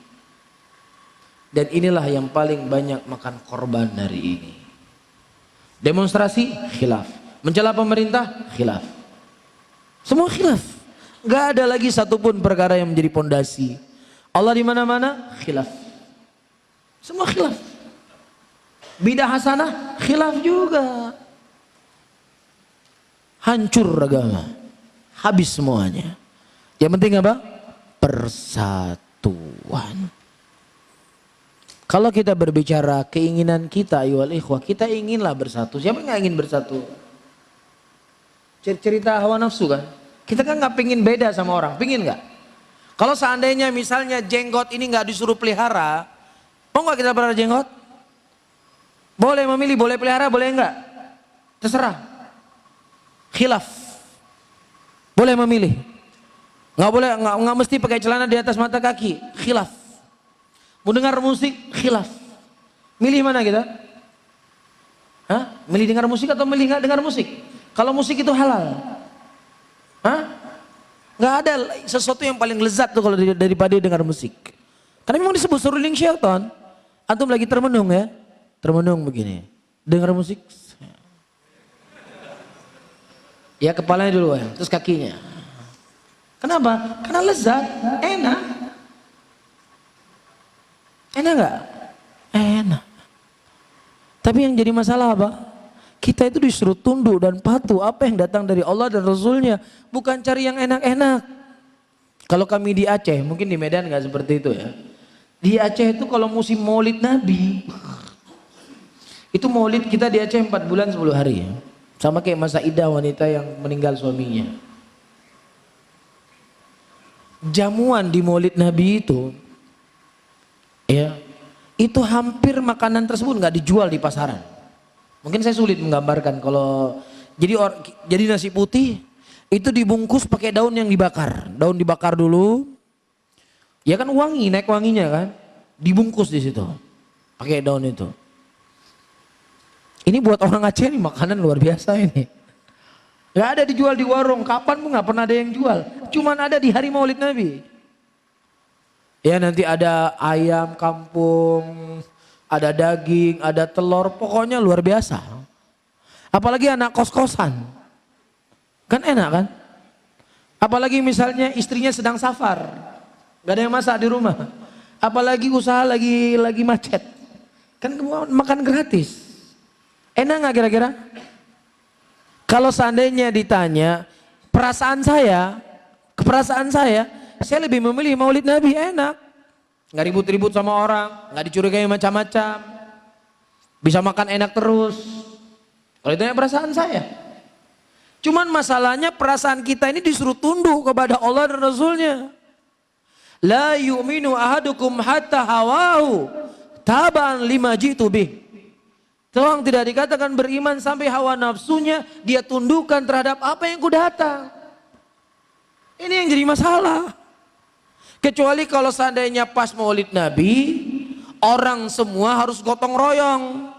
Dan inilah yang paling banyak makan korban hari ini. Demonstrasi, khilaf. Mencela pemerintah, khilaf. Semua khilaf. Gak ada lagi satupun perkara yang menjadi pondasi. Allah di mana-mana, khilaf. Semua khilaf. Bidah hasanah, khilaf juga. Hancur agama. Habis semuanya. Yang penting apa? Persatuan. Kalau kita berbicara keinginan kita, ayyuhal ikhwah, kita inginlah bersatu. Siapa yang gak ingin bersatu? Cerita hawa nafsu kan? Kita kan gak pingin beda sama orang, pingin gak? Kalau seandainya misalnya jenggot ini gak disuruh pelihara, mau gak kita pelihara jenggot? Boleh memilih, boleh pelihara, boleh enggak? Terserah. Khilaf. Boleh memilih. Nggak boleh, nggak mesti pakai celana di atas mata kaki. Khilaf. Mau dengar musik, khilaf. Milih mana kita? Hah? Milih dengar musik atau milih nggak dengar musik? Kalau musik itu halal. Hah? Nggak ada sesuatu yang paling lezat tuh kalau daripada dengar musik. Karena memang disebut seruling syaitan. Antum lagi termenung ya, termenung begini. Dengar musik. Ya kepalanya dulu ya, terus kakinya. Kenapa? Karena lezat, enak. Enak gak? Enak. Tapi yang jadi masalah apa? Kita itu disuruh tunduk dan patuh apa yang datang dari Allah dan Rasulnya. Bukan cari yang enak-enak. Kalau kami di Aceh, mungkin di Medan gak seperti itu ya. Di Aceh itu kalau musim maulid Nabi, itu maulid kita di Aceh 4 bulan 10 hari ya. Sama kayak masa idah wanita yang meninggal suaminya. Jamuan di maulid Nabi itu, ya, itu hampir makanan tersebut nggak dijual di pasaran. Mungkin saya sulit menggambarkan kalau jadi nasi putih itu dibungkus pakai daun yang dibakar, daun dibakar dulu, ya kan wangi, naik wanginya kan, dibungkus di situ, pakai daun itu. Ini buat orang Aceh nih makanan luar biasa ini. Gak ada dijual di warung, kapan pun gak pernah ada yang jual. Cuman ada di hari maulid Nabi. Ya nanti ada ayam kampung, ada daging, ada telur, pokoknya luar biasa. Apalagi anak kos-kosan. Kan enak kan? Apalagi misalnya istrinya sedang safar. Gak ada yang masak di rumah. Apalagi usaha lagi macet. Kan makan gratis. Enak nggak kira-kira? Kalau seandainya ditanya perasaan saya lebih memilih Maulid Nabi, enak. Nggak ribut-ribut sama orang, nggak dicurigai macam-macam. Bisa makan enak terus. Kalau ditanya perasaan saya. Cuman masalahnya perasaan kita ini disuruh tunduk kepada Allah dan Rasulnya. La yu'minu ahadukum hatta hawahu taban lima jitu bih. Seorang tidak dikatakan beriman sampai hawa nafsunya dia tundukkan terhadap apa yang kudatang. Ini yang jadi masalah. Kecuali kalau seandainya pas Maulid Nabi, orang semua harus gotong royong.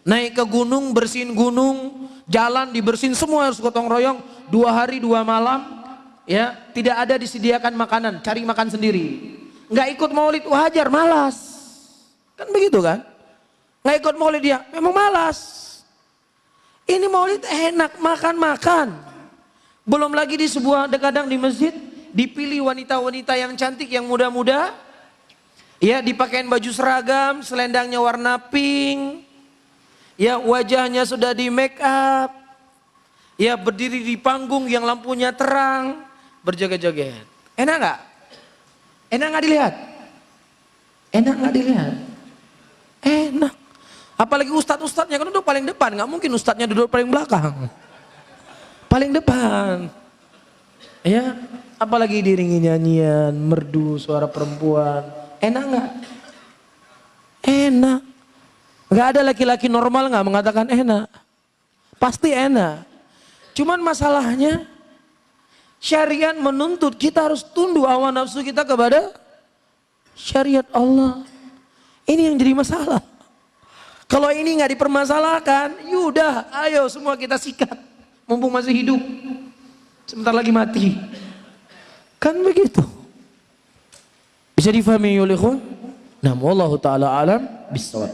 Naik ke gunung, bersihin gunung, jalan dibersihin, semua harus gotong royong. 2 hari 2 malam. Ya, tidak ada disediakan makanan, cari makan sendiri. Nggak ikut maulid wajar, malas. Kan begitu kan? Nggak ikut maulid dia, memang malas. Ini maulid enak, makan-makan. Belum lagi di sebuah kadang di masjid, dipilih wanita-wanita yang cantik, yang muda-muda. Ya, dipakein baju seragam, selendangnya warna pink. Ya, wajahnya sudah di make up. Ya, berdiri di panggung yang lampunya terang. Berjoget-joget. Enak nggak? Enak nggak dilihat? Enak nggak dilihat? Enak. Apalagi ustadz-ustadznya kan duduk paling depan, nggak mungkin ustadznya duduk paling belakang. Paling depan. Ya, apalagi diiringi nyanyian, merdu, suara perempuan. Enak nggak? Enak. Nggak ada laki-laki normal nggak mengatakan enak. Pasti enak. Cuman masalahnya syariat menuntut kita harus tunduk hawa nafsu kita kepada syariat Allah. Ini yang jadi masalah. Kalau ini nggak dipermasalahkan, yaudah, ayo semua kita sikat. Mumpung masih hidup, sebentar lagi mati. Kan begitu. Bisa difahami oleh ikhwan? Nah, wallahu taala alam bisawab.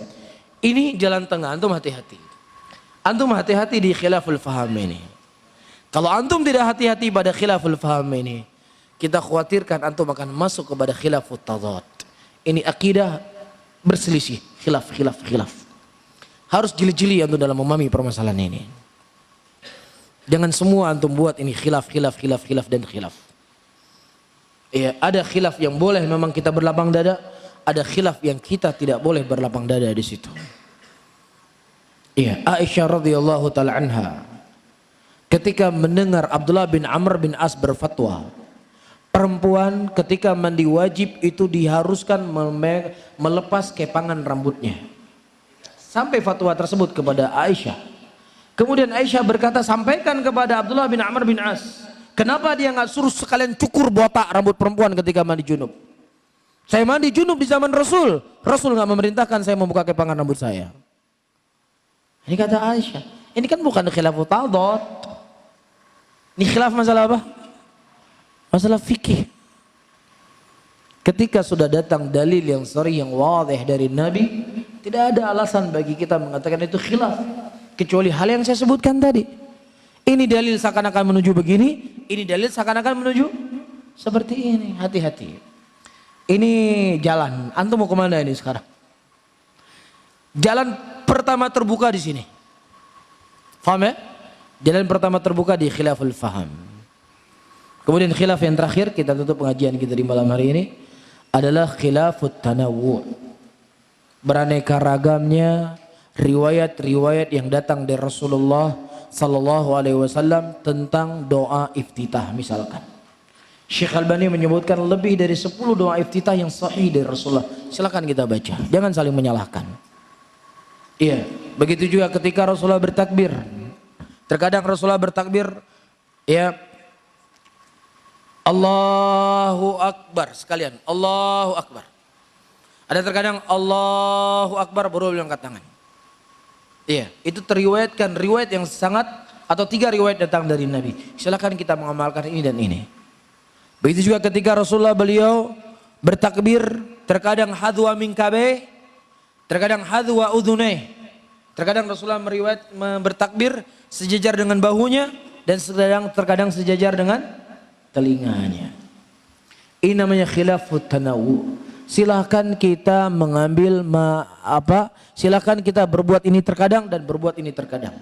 Ini jalan tengah, antum hati-hati. Antum hati-hati di khilaful faham ini. Kalau antum tidak hati-hati pada khilaful faham ini, kita khawatirkan antum akan masuk kepada khilafut tadad. Ini akidah berselisih, khilaf. Harus jeli-jeli antum dalam memahami permasalahan ini. Jangan semua antum buat ini khilaf dan khilaf. Ya, ada khilaf yang boleh memang kita berlapang dada, ada khilaf yang kita tidak boleh berlapang dada di situ. Iya, Aisyah radhiyallahu taala anha ketika mendengar Abdullah bin Amr bin As berfatwa, perempuan ketika mandi wajib itu diharuskan melepas kepangan rambutnya. Sampai fatwa tersebut kepada Aisyah. Kemudian Aisyah berkata, sampaikan kepada Abdullah bin Amr bin As, kenapa dia nggak suruh sekalian cukur botak rambut perempuan ketika mandi junub? Saya mandi junub di zaman Rasul, Rasul nggak memerintahkan saya membuka kepangan rambut saya. Ini kata Aisyah. Ini kan bukan khilafut tadad. Ini khilaf masalah apa? Masalah fikih. Ketika sudah datang dalil yang sharih yang wadih dari Nabi, tidak ada alasan bagi kita mengatakan itu khilaf. Kecuali hal yang saya sebutkan tadi. Ini dalil seakan-akan menuju begini, ini dalil seakan-akan menuju seperti ini. Hati-hati. Ini jalan. Antum mau kemana ini sekarang? Jalan pertama terbuka di sini. Faham ya? Jalan pertama terbuka di khilaful faham. Kemudian khilaf yang terakhir, kita tutup pengajian kita di malam hari ini, adalah khilafut tanawwu'. Beraneka ragamnya riwayat-riwayat yang datang dari Rasulullah sallallahu alaihi wasallam tentang doa iftitah misalkan. Syekh Albani menyebutkan lebih dari 10 doa iftitah yang sahih dari Rasulullah. Silakan kita baca, jangan saling menyalahkan. Iya, begitu juga ketika Rasulullah bertakbir. Terkadang Rasulullah bertakbir, ya, Allahu Akbar sekalian, Allahu Akbar. Ada terkadang Allahu Akbar baru angkat tangan. Iya, itu teriwayatkan riwayat yang sangat atau 3 riwayat datang dari Nabi. Silakan kita mengamalkan ini dan ini. Begitu juga ketika Rasulullah beliau bertakbir, terkadang hadwa min kabeh, terkadang hadwa udhuneh. Terkadang Rasulullah bertakbir sejajar dengan bahunya dan terkadang sejajar dengan telinganya. Ini namanya khilafut tanawu. Silahkan kita mengambil silahkan kita berbuat ini terkadang dan berbuat ini terkadang.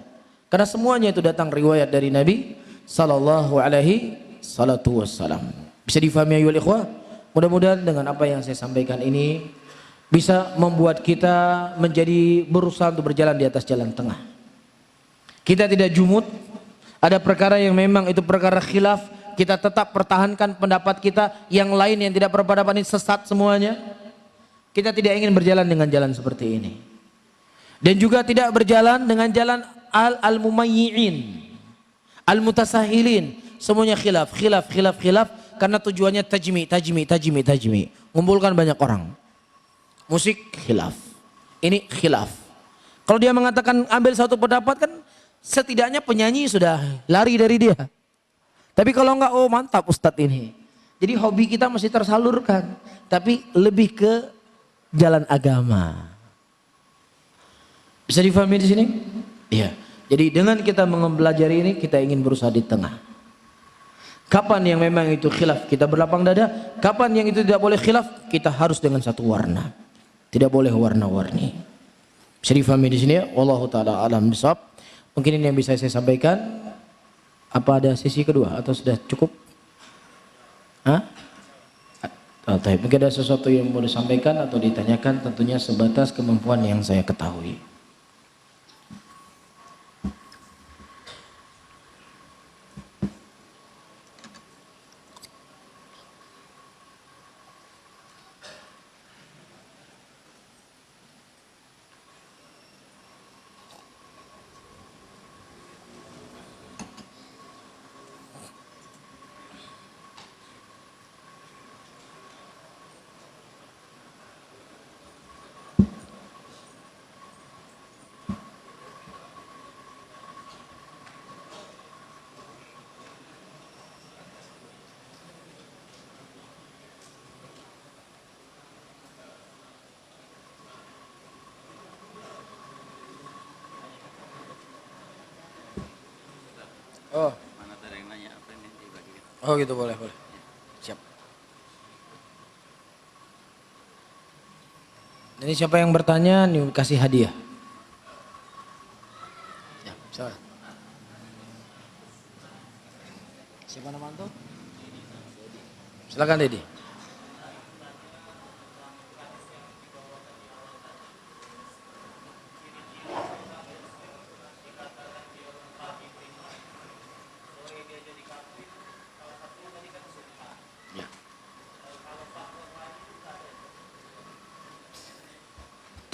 Karena semuanya itu datang riwayat dari Nabi sallallahu alaihi wasallam. Bisa difahami ayyuhal ikhwah? Mudah-mudahan dengan apa yang saya sampaikan ini bisa membuat kita menjadi berusaha untuk berjalan di atas jalan tengah. Kita tidak jumud. Ada perkara yang memang itu perkara khilaf, kita tetap pertahankan pendapat kita. Yang lain yang tidak berpendapat ini sesat semuanya. Kita tidak ingin berjalan dengan jalan seperti ini. Dan juga tidak berjalan dengan jalan al-mumayyi'in, al-mutasahilin. Semuanya khilaf. Karena tujuannya tajmi. Ngumpulkan banyak orang. Musik khilaf. Ini khilaf. Kalau dia mengatakan ambil satu pendapat kan setidaknya penyanyi sudah lari dari dia. Tapi kalau enggak, oh mantap Ustadz ini. Jadi hobi kita masih tersalurkan. Tapi lebih ke jalan agama. Bisa difahami di sini? Iya. Jadi dengan kita mempelajari ini, kita ingin berusaha di tengah. Kapan yang memang itu khilaf, kita berlapang dada. Kapan yang itu tidak boleh khilaf, kita harus dengan satu warna. Tidak boleh warna-warni. Bisa difahami di sini ya? Wallahu ta'ala alam bisawab. Mungkin ini yang bisa saya sampaikan. Apa ada sesi kedua atau sudah cukup? Mungkin ada sesuatu yang mau disampaikan atau ditanyakan, tentunya sebatas kemampuan yang saya ketahui. Oh. Mana ada yang nanya apa ini dibagikan? Oh gitu, boleh. Siap. Ini siapa yang bertanya nih kasih hadiah. Ya, silakan. Siapa nama antum? Silakan Dedi.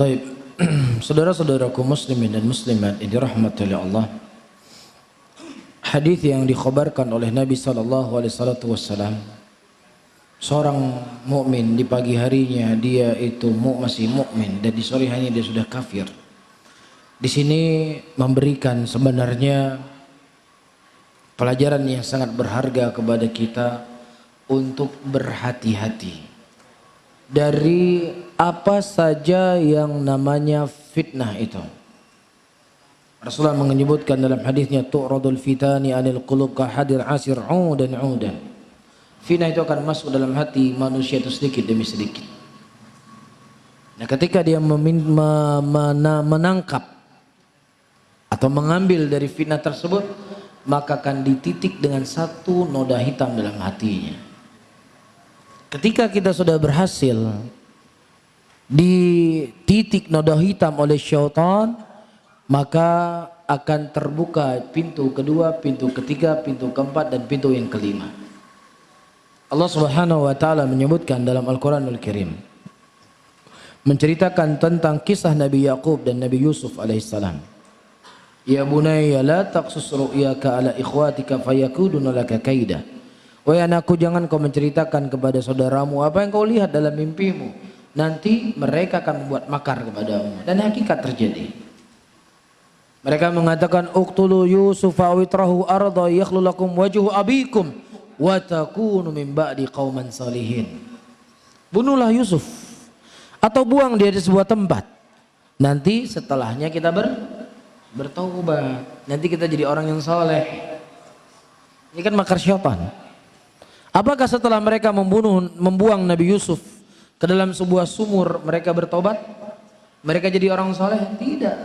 Baik, saudara-saudaraku muslimin dan muslimat yang dirahmati oleh Allah. Hadis yang dikhabarkan oleh Nabi sallallahu alaihi wasallam, seorang mukmin di pagi harinya dia itu masih mukmin dan di sore harinya dia sudah kafir. Di sini memberikan sebenarnya pelajaran yang sangat berharga kepada kita untuk berhati-hati dari apa saja yang namanya fitnah itu. Rasulullah menyebutkan dalam hadisnya tu'radul fitani 'anil qulub ka hadir asir 'udan. Fitnah itu akan masuk dalam hati manusia itu sedikit demi sedikit. Nah, ketika dia menangkap atau mengambil dari fitnah tersebut, maka akan dititik dengan satu noda hitam dalam hatinya. Ketika kita sudah berhasil di titik noda hitam oleh syaitan, maka akan terbuka pintu kedua, pintu ketiga, pintu keempat dan pintu yang kelima. Allah Subhanahu wa taala menyebutkan dalam Al-Qur'anul Karim, menceritakan tentang kisah Nabi Yakub dan Nabi Yusuf alaihissalam. Ya bunayya la taqsus ru'yaka ala ikhwatika fayakuduna laka kaida. Wahai anakku, jangan kau menceritakan kepada saudaramu apa yang kau lihat dalam mimpimu. Nanti mereka akan membuat makar kepadamu. Dan hakikat terjadi. Mereka mengatakan uqtulu Yusuf aw itrahu arda yakhlu lakum wajhu abikum wa takunu min ba'di qauman salihin. Bunuhlah Yusuf atau buang dia di sebuah tempat. Nanti setelahnya kita bertaubat. Nanti kita jadi orang yang saleh. Ini kan makar syaitan. Apakah setelah mereka membuang Nabi Yusuf ke dalam sebuah sumur mereka bertobat? Mereka jadi orang soleh? Tidak.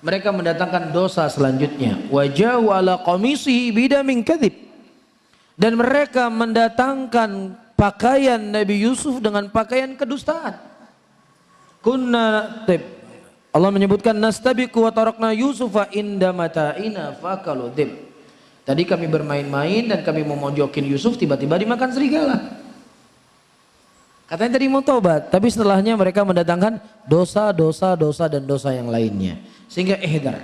Mereka mendatangkan dosa selanjutnya. Waja'u ala qamisihi bidamin kadzib. Dan mereka mendatangkan pakaian Nabi Yusuf dengan pakaian kedustaan. Allah menyebutkan nastabiqu wa tarakna Yusufa inda mata'ina fakalu dzib. Tadi kami bermain-main dan kami memojokin Yusuf, tiba-tiba dimakan serigala. Katanya tadi mau tobat, tapi setelahnya mereka mendatangkan dosa dan dosa yang lainnya. Sehingga ihdar.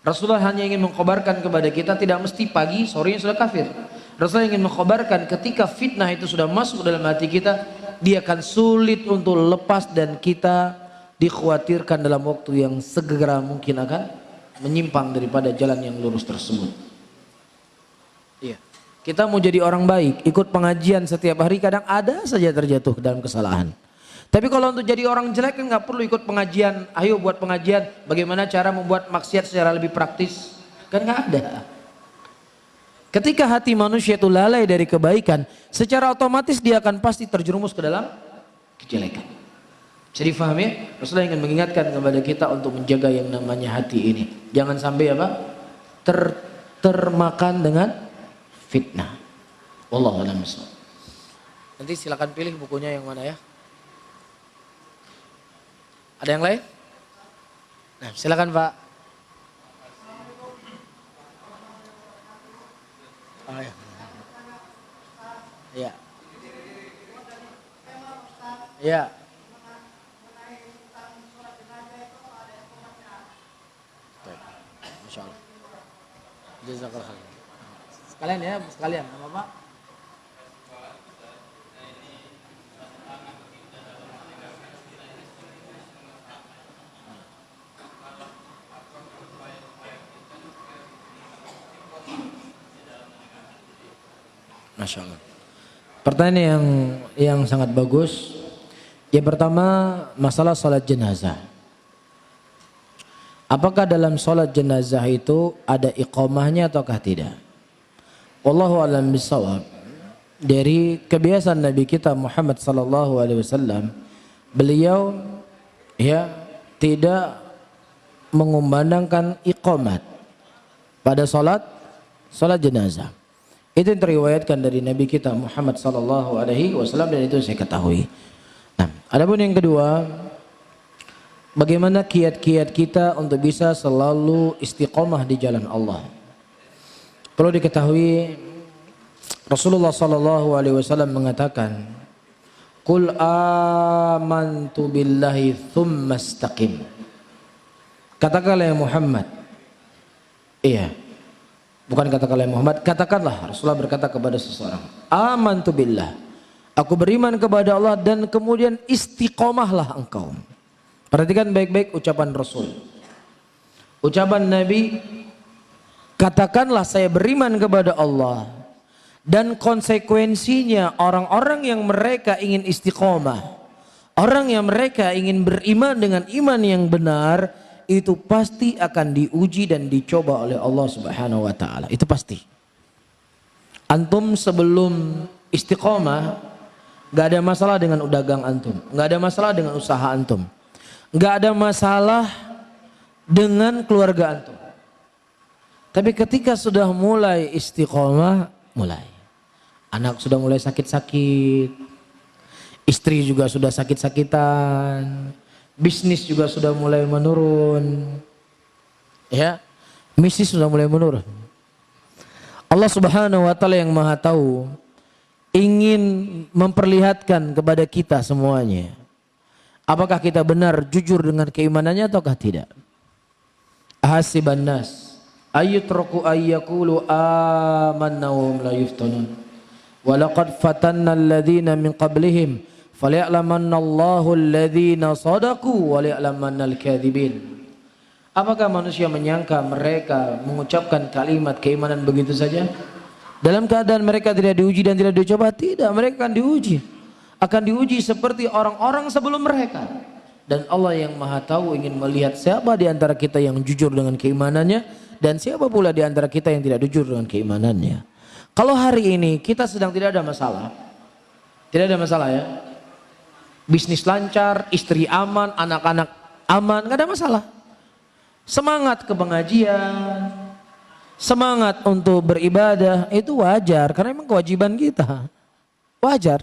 Rasulullah hanya ingin mengkhabarkan kepada kita tidak mesti pagi, sorenya sudah kafir. Rasulullah ingin mengkhabarkan ketika fitnah itu sudah masuk dalam hati kita, dia akan sulit untuk lepas dan kita dikhawatirkan dalam waktu yang segera mungkin akan menyimpang daripada jalan yang lurus tersebut. Iya. Kita mau jadi orang baik, ikut pengajian setiap hari, kadang ada saja terjatuh ke dalam kesalahan. Tapi kalau untuk jadi orang jelek kan nggak perlu ikut pengajian. Ayo buat pengajian, bagaimana cara membuat maksiat secara lebih praktis? Kan nggak ada. Ketika hati manusia itu lalai dari kebaikan, secara otomatis dia akan pasti terjerumus ke dalam kejelekan. Bisa difahami ya? Rasulullah ingin mengingatkan kepada kita untuk menjaga yang namanya hati ini. Jangan sampai apa? Termakan dengan fitnah. Wallahu a'lam bishawab. Nanti silakan pilih bukunya yang mana ya. Ada yang lain? Nah, silakan Pak. Oh ya. Iya. Iya. Masya Allah. Jazakallah khair. Sekalian ya, sekalian. Nama Pak? Masya Allah. Pertanyaan yang sangat bagus. Yang pertama, masalah salat jenazah. Apakah dalam salat jenazah itu ada iqamahnya ataukah tidak? Wallahu a'lam bishawab. Dari kebiasaan Nabi kita Muhammad sallallahu alaihi wasallam, beliau ya tidak mengumandangkan iqamat pada salat jenazah. Itu yang teriwayatkan dari Nabi kita Muhammad sallallahu alaihi wasallam dan itu saya ketahui. Nah, adapun yang kedua, bagaimana kiat-kiat kita untuk bisa selalu istiqomah di jalan Allah? Perlu diketahui Rasulullah sallallahu alaihi wasallam mengatakan, "Qul amantu billahi tsumma istaqim." Katakanlah ya Muhammad. Iya. Bukan katakanlah Muhammad, katakanlah. Rasulullah berkata kepada seseorang, amantu billah, aku beriman kepada Allah dan kemudian istiqomahlah engkau. Perhatikan baik-baik ucapan Rasul. Ucapan Nabi, katakanlah saya beriman kepada Allah. Dan konsekuensinya orang-orang yang mereka ingin istiqomah, orang yang mereka ingin beriman dengan iman yang benar, itu pasti akan diuji dan dicoba oleh Allah Subhanahu wa taala. Itu pasti. Antum sebelum istiqomah enggak ada masalah dengan dagang antum, enggak ada masalah dengan usaha antum. Enggak ada masalah dengan keluarga antum. Tapi ketika sudah mulai istiqomah, mulai anak sudah mulai sakit-sakit, istri juga sudah sakit-sakitan, bisnis juga sudah mulai menurun, ya, misi sudah mulai menurun. Allah Subhanahu wa taala yang Maha Tahu ingin memperlihatkan kepada kita semuanya, apakah kita benar jujur dengan keimanannya ataukah tidak. Ahasiban nas ayyutraku ayyaqulu amanna wa hum la yuftanun wa laqad fatanna alladhina min qablihim falya'lamannallahu alladhina sadaqu wa liya'lamannal kadhibin. Apakah manusia menyangka mereka mengucapkan kalimat keimanan begitu saja dalam keadaan mereka tidak diuji dan tidak dicoba? Tidak, mereka akan diuji seperti orang-orang sebelum mereka. Dan Allah yang Maha Tahu ingin melihat siapa di antara kita yang jujur dengan keimanannya dan siapa pula di antara kita yang tidak jujur dengan keimanannya. Kalau hari ini kita sedang tidak ada masalah, tidak ada masalah ya, bisnis lancar, istri aman, anak-anak aman, nggak ada masalah. Semangat ke pengajian, semangat untuk beribadah itu wajar karena memang kewajiban kita. Wajar.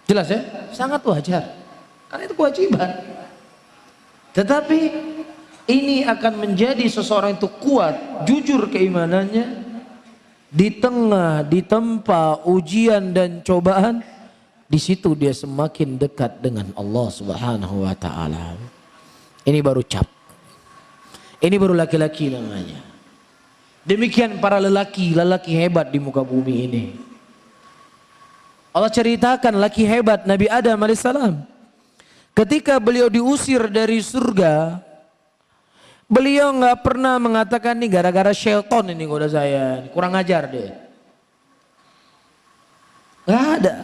Jelas ya? Sangat wajar. Karena itu kewajiban. Tetapi ini akan menjadi seseorang itu kuat, jujur keimanannya di tengah, ditempa ujian dan cobaan. Di situ dia semakin dekat dengan Allah Subhanahu wa taala. Ini baru cap. Ini baru laki-laki namanya. Demikian para lelaki hebat di muka bumi ini. Allah ceritakan laki hebat Nabi Adam alaihissalam. Ketika beliau diusir dari surga, beliau nggak pernah mengatakan nih gara-gara syaitan ini goda saya, kurang ajar deh. Nggak ada.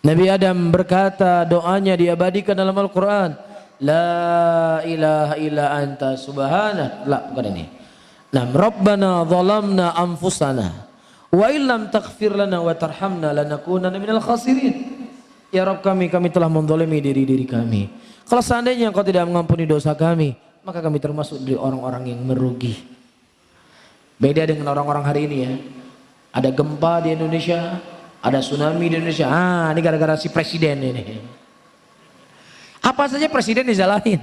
Nabi Adam berkata, doanya diabadikan dalam Al-Quran. La ilaha illa anta subhanak. La, bukan ini. Nam Rabbana zalamna anfusana. Wa illam taghfir lana wa tarhamna lanakunanna minal khasirin. Ya Rabb kami telah menzalimi diri kami. Kalau seandainya Engkau tidak mengampuni dosa kami, maka kami termasuk dari orang-orang yang merugi. Beda dengan orang-orang hari ini ya. Ada gempa di Indonesia, ada tsunami di Indonesia. Ini gara-gara si presiden ini. Apa saja presiden disalahin.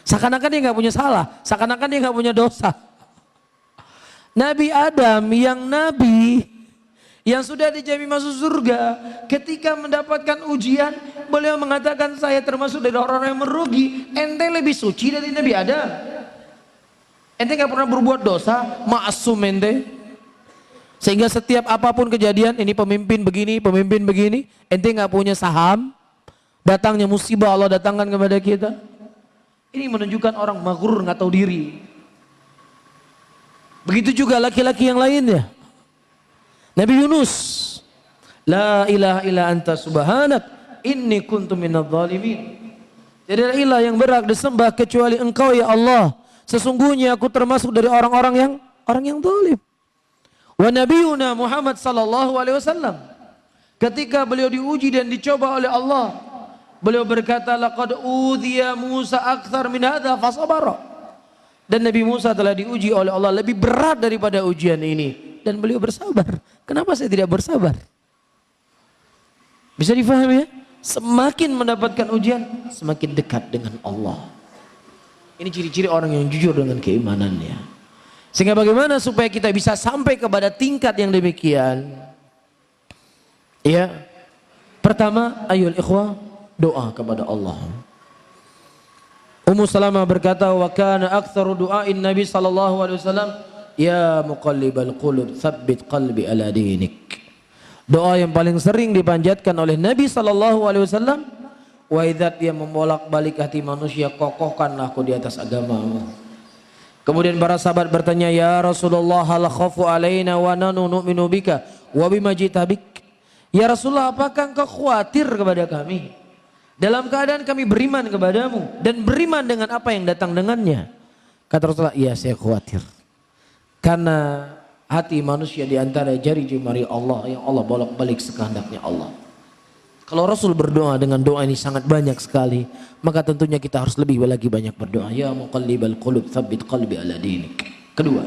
Seakan-akan dia nggak punya salah, seakan-akan dia nggak punya dosa. Nabi Adam yang nabi, yang sudah dijamin masuk surga, ketika mendapatkan ujian, beliau mengatakan saya termasuk dari orang-orang yang merugi. Ente lebih suci dari Nabi Adam. Ente gak pernah berbuat dosa, ma'asum ente. Sehingga setiap apapun kejadian, ini pemimpin begini, ente gak punya saham. Datangnya musibah Allah datangkan kepada kita. Ini menunjukkan orang maghrur gak tahu diri. Begitu juga laki-laki yang lainnya. Nabi Yunus, la ilaha illa anta subhanak inni kuntu minadh dhalimin. Tidak ada ilah yang berhak disembah kecuali Engkau ya Allah. Sesungguhnya aku termasuk dari orang yang zalim. Wa nabiyuna Muhammad sallallahu alaihi wasallam, ketika beliau diuji dan dicoba oleh Allah, beliau berkata laqad udhiya Musa akthar min hadza fasabara. Dan Nabi Musa telah diuji oleh Allah lebih berat daripada ujian ini. Dan beliau bersabar. Kenapa saya tidak bersabar? Bisa difahami ya? Semakin mendapatkan ujian, semakin dekat dengan Allah. Ini ciri-ciri orang yang jujur dengan keimanannya. Sehingga bagaimana supaya kita bisa sampai kepada tingkat yang demikian? Ya, pertama, ayul ikhwah, doa kepada Allah. Ummu Salamah berkata, wa kana aktsaru du'ain Nabi sallallahu alaihi wasallam, ya muqallibal qulub tsabbit qalbi ala dinik. Doa yang paling sering dipanjatkan oleh Nabi sallallahu alaihi wasallam, wa idzat yang membolak-balik hati manusia, kokohkanlah aku di atas agamamu. Kemudian para sahabat bertanya, ya Rasulullah hal khafu alaina wa nanu nu'minu bika wa bima jita bik. Ya Rasulullah, apakah engkau khawatir kepada kami dalam keadaan kami beriman kepadamu dan beriman dengan apa yang datang dengannya? Kata Rasulullah, iya saya khawatir. Karena hati manusia di antara jari jemari Allah yang Allah bolak-balik sekehendaknya Allah. Kalau Rasul berdoa dengan doa ini sangat banyak sekali, maka tentunya kita harus lebih lagi banyak berdoa. Ya muqallibal qulub tsabbit qalbi ala dinik. Kedua,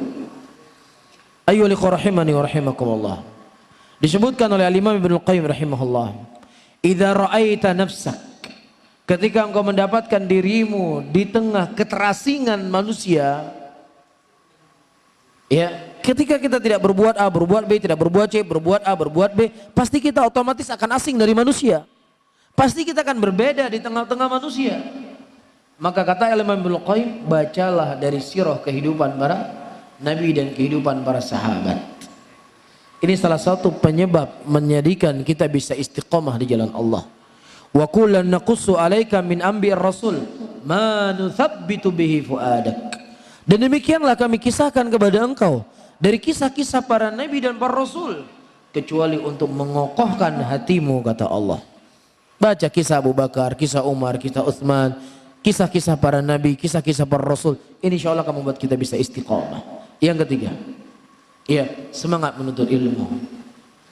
ayyuhal ikhwah rahimani wa rahimakumullah. Disebutkan oleh Al-Imam Ibnu Qayyim rahimahullah, idza ra'aita nafsak, ketika engkau mendapatkan dirimu di tengah keterasingan manusia, ya, ketika kita tidak berbuat A, berbuat B, tidak berbuat C, berbuat A, berbuat B, pasti kita otomatis akan asing dari manusia. Pasti kita akan berbeda di tengah-tengah manusia. Maka kata Imam Ibnu Qayyim, bacalah dari sirah kehidupan para nabi dan kehidupan para sahabat. Ini salah satu penyebab menjadikan kita bisa istiqomah di jalan Allah. Wa kullan naqussu 'alaika min anbi'ir rasul ma nuthabbitu bihi fuadak. Dan demikianlah kami kisahkan kepada engkau dari kisah-kisah para nabi dan para rasul, kecuali untuk mengokohkan hatimu, kata Allah. Baca kisah Abu Bakar, kisah Umar, kisah Utsman, kisah-kisah para nabi, kisah-kisah para rasul. Ini insyaallah akan membuat kita bisa istiqomah. Yang ketiga, Ya, semangat menuntut ilmu,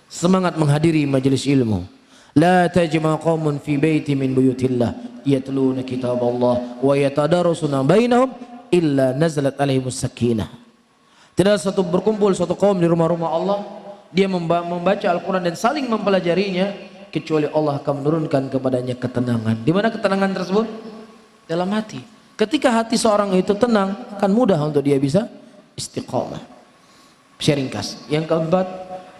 semangat menghadiri majelis ilmu. La tajma qaumun fi baiti min buyutillah yatluna kitaballah wa yatadarusuna bainahum illa nazalat alaihimus sakinah. Tidak satu berkumpul satu kaum di rumah-rumah Allah, dia membaca Al-Quran dan saling mempelajarinya, kecuali Allah akan menurunkan kepadanya ketenangan. Di mana ketenangan tersebut? Dalam hati. Ketika hati seorang itu tenang, kan mudah untuk dia bisa istiqamah. Ringkas. Yang keempat,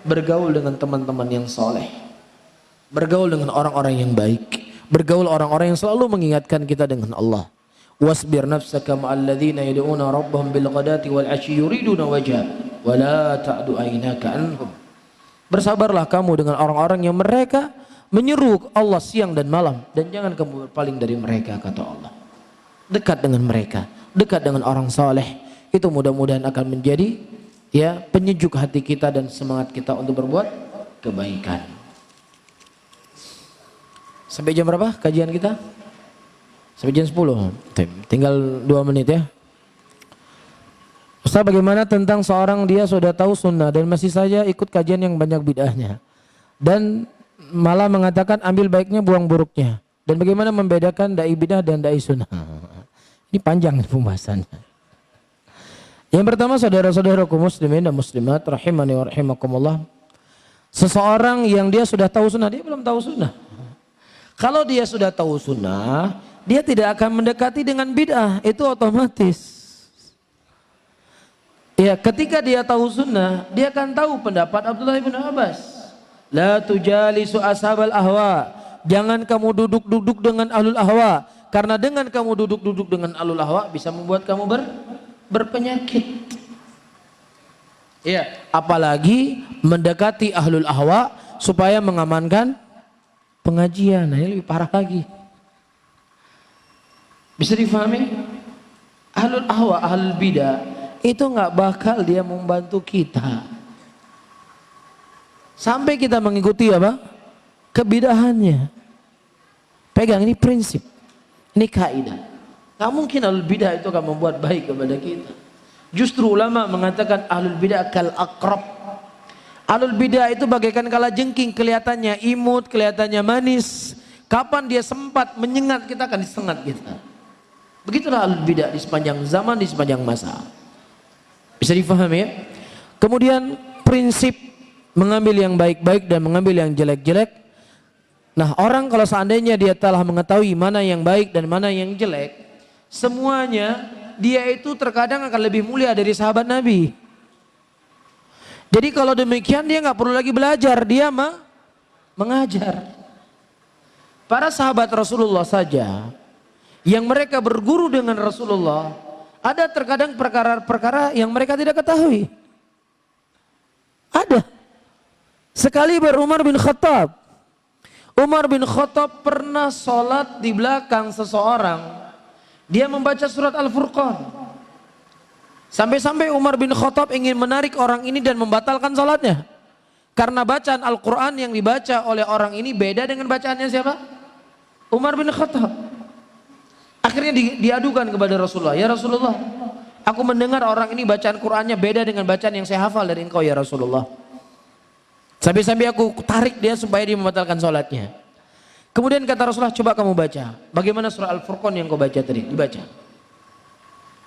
bergaul dengan teman-teman yang soleh, bergaul dengan orang-orang yang baik, bergaul orang-orang yang selalu mengingatkan kita dengan Allah. Wasbir nafsaka ma'al ladzina yad'una rabbahum bil ghadati wal 'ashyi yuriduna wajha wa la ta'du aynaka anhum. Bersabarlah kamu dengan orang-orang yang mereka menyeru Allah siang dan malam, dan jangan kamu berpaling dari mereka, kata Allah. Dekat dengan mereka, dekat dengan orang saleh, itu mudah-mudahan akan menjadi penyejuk hati kita dan semangat kita untuk berbuat kebaikan. Sampai jam berapa kajian kita? Sampai jam 10. Tinggal 2 menit ya. Ustaz, bagaimana tentang seorang dia sudah tahu sunnah dan masih saja ikut kajian yang banyak bid'ahnya, dan malah mengatakan ambil baiknya buang buruknya, dan bagaimana membedakan dai bid'ah dan dai sunnah? Ini panjang pembahasannya. Yang pertama, saudara-saudaraku muslimin dan muslimat rahimani wa rahimakumullah, seseorang yang dia sudah tahu sunnah, dia belum tahu sunnah. Kalau dia sudah tahu sunnah, dia tidak akan mendekati dengan bid'ah, itu otomatis. Ya, ketika dia tahu sunnah, dia akan tahu pendapat Abdullah bin Abbas. La tujalisu ashabal ahwa. Jangan kamu duduk-duduk dengan ahlul ahwa, karena dengan kamu duduk-duduk dengan ahlul ahwa bisa membuat kamu berpenyakit. Ya, apalagi mendekati ahlul ahwa supaya mengamankan pengajian. Nah, ini lebih parah lagi. Bisa difahami? Ahlul ahwa, ahlul bidah itu nggak bakal dia membantu kita sampai kita mengikuti apa? Kebidahannya. Pegang, ini prinsip, ini kaidah. Nggak mungkin ahlul bidah itu akan membuat baik kepada kita. Justru ulama mengatakan ahlul bidah kal aqrab. Ahlul bidah itu bagaikan kalajengking, kelihatannya imut, kelihatannya manis. Kapan dia sempat menyengat, kita akan disengat kita. Begitulah ahlul bidah di sepanjang zaman, di sepanjang masa. Bisa difahami ya? Kemudian prinsip mengambil yang baik-baik dan mengambil yang jelek-jelek. Nah, orang kalau seandainya dia telah mengetahui mana yang baik dan mana yang jelek, semuanya dia itu terkadang akan lebih mulia dari sahabat Nabi. Jadi kalau demikian dia nggak perlu lagi belajar, dia mengajar. Para sahabat Rasulullah saja yang mereka berguru dengan Rasulullah, ada terkadang perkara-perkara yang mereka tidak ketahui. Ada. Sekali Umar bin Khattab. Umar bin Khattab pernah sholat di belakang seseorang. Dia membaca surat Al-Furqan. Sampai-sampai Umar bin Khattab ingin menarik orang ini dan membatalkan sholatnya. Karena bacaan Al-Quran yang dibaca oleh orang ini beda dengan bacaannya siapa? Umar bin Khattab. Akhirnya diadukan kepada Rasulullah. Ya Rasulullah, aku mendengar orang ini bacaan Qur'annya beda dengan bacaan yang saya hafal dari engkau ya Rasulullah. Sampai-sampai aku tarik dia supaya dia membatalkan sholatnya. Kemudian kata Rasulullah, coba kamu baca. Bagaimana surah Al-Furqan yang kau baca tadi? Dibaca.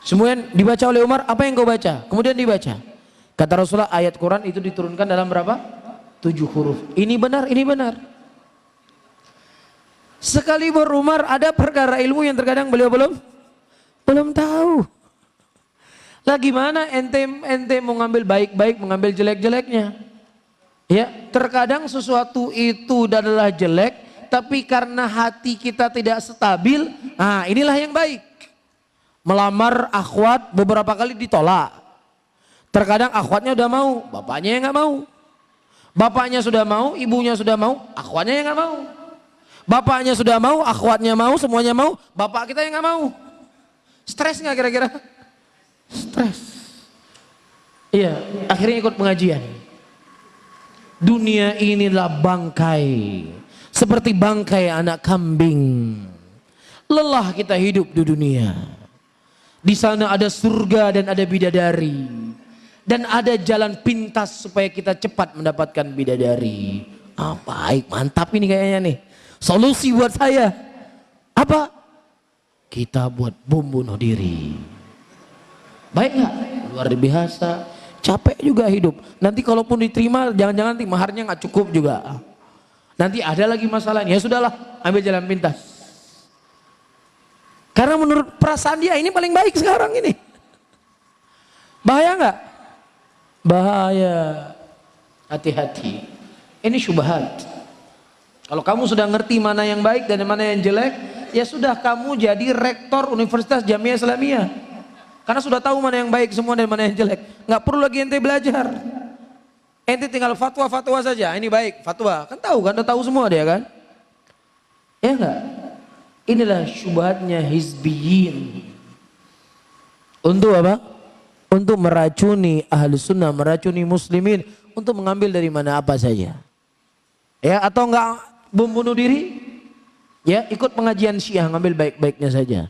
Kemudian dibaca oleh Umar, apa yang kau baca? Kemudian dibaca. Kata Rasulullah, ayat Quran itu diturunkan dalam berapa? 7 huruf. Ini benar, ini benar. Sekali Umar ada perkara ilmu yang terkadang beliau belum tahu. Lah gimana ente mau ngambil baik-baik, mengambil jelek-jeleknya? Ya, terkadang sesuatu itu adalah jelek, tapi karena hati kita tidak stabil, nah inilah yang baik. Melamar akhwat beberapa kali ditolak. Terkadang akhwatnya udah mau, bapaknya yang nggak mau. Bapaknya sudah mau, ibunya sudah mau, akhwatnya yang nggak mau. Bapaknya sudah mau, akhwatnya mau, semuanya mau, bapak kita yang nggak mau. Stres nggak kira-kira? Stres. Iya, akhirnya ikut pengajian. Dunia inilah bangkai, seperti bangkai anak kambing. Lelah kita hidup di dunia. Di sana ada surga dan ada bidadari. Dan ada jalan pintas supaya kita cepat mendapatkan bidadari. Baik, mantap ini kayaknya nih. Solusi buat saya. Apa? Kita buat bom bunuh diri. Baik nggak? Luar biasa. Capek juga hidup. Nanti kalaupun diterima, jangan-jangan nanti maharnya nggak cukup juga. Nanti ada lagi masalahnya. Ya sudahlah, ambil jalan pintas. Karena menurut perasaan dia ini paling baik sekarang ini. Bahaya nggak? Bahaya. Hati-hati. Ini syubhat. Kalau kamu sudah ngerti mana yang baik dan mana yang jelek, ya sudah kamu jadi rektor Universitas Jamiah Islamiyah. Karena sudah tahu mana yang baik semua dan mana yang jelek. Nggak perlu lagi ente belajar. Ente tinggal fatwa-fatwa saja. Ini baik, fatwa. Kan tahu kan, udah tahu semua dia kan. Ya enggak? Inilah syubhatnya hizbiyin. Untuk apa? Untuk meracuni ahli sunnah, meracuni muslimin. Untuk mengambil dari mana apa saja. Ya, atau enggak bom bunuh diri? Ya, ikut pengajian Syiah, ngambil baik-baiknya saja.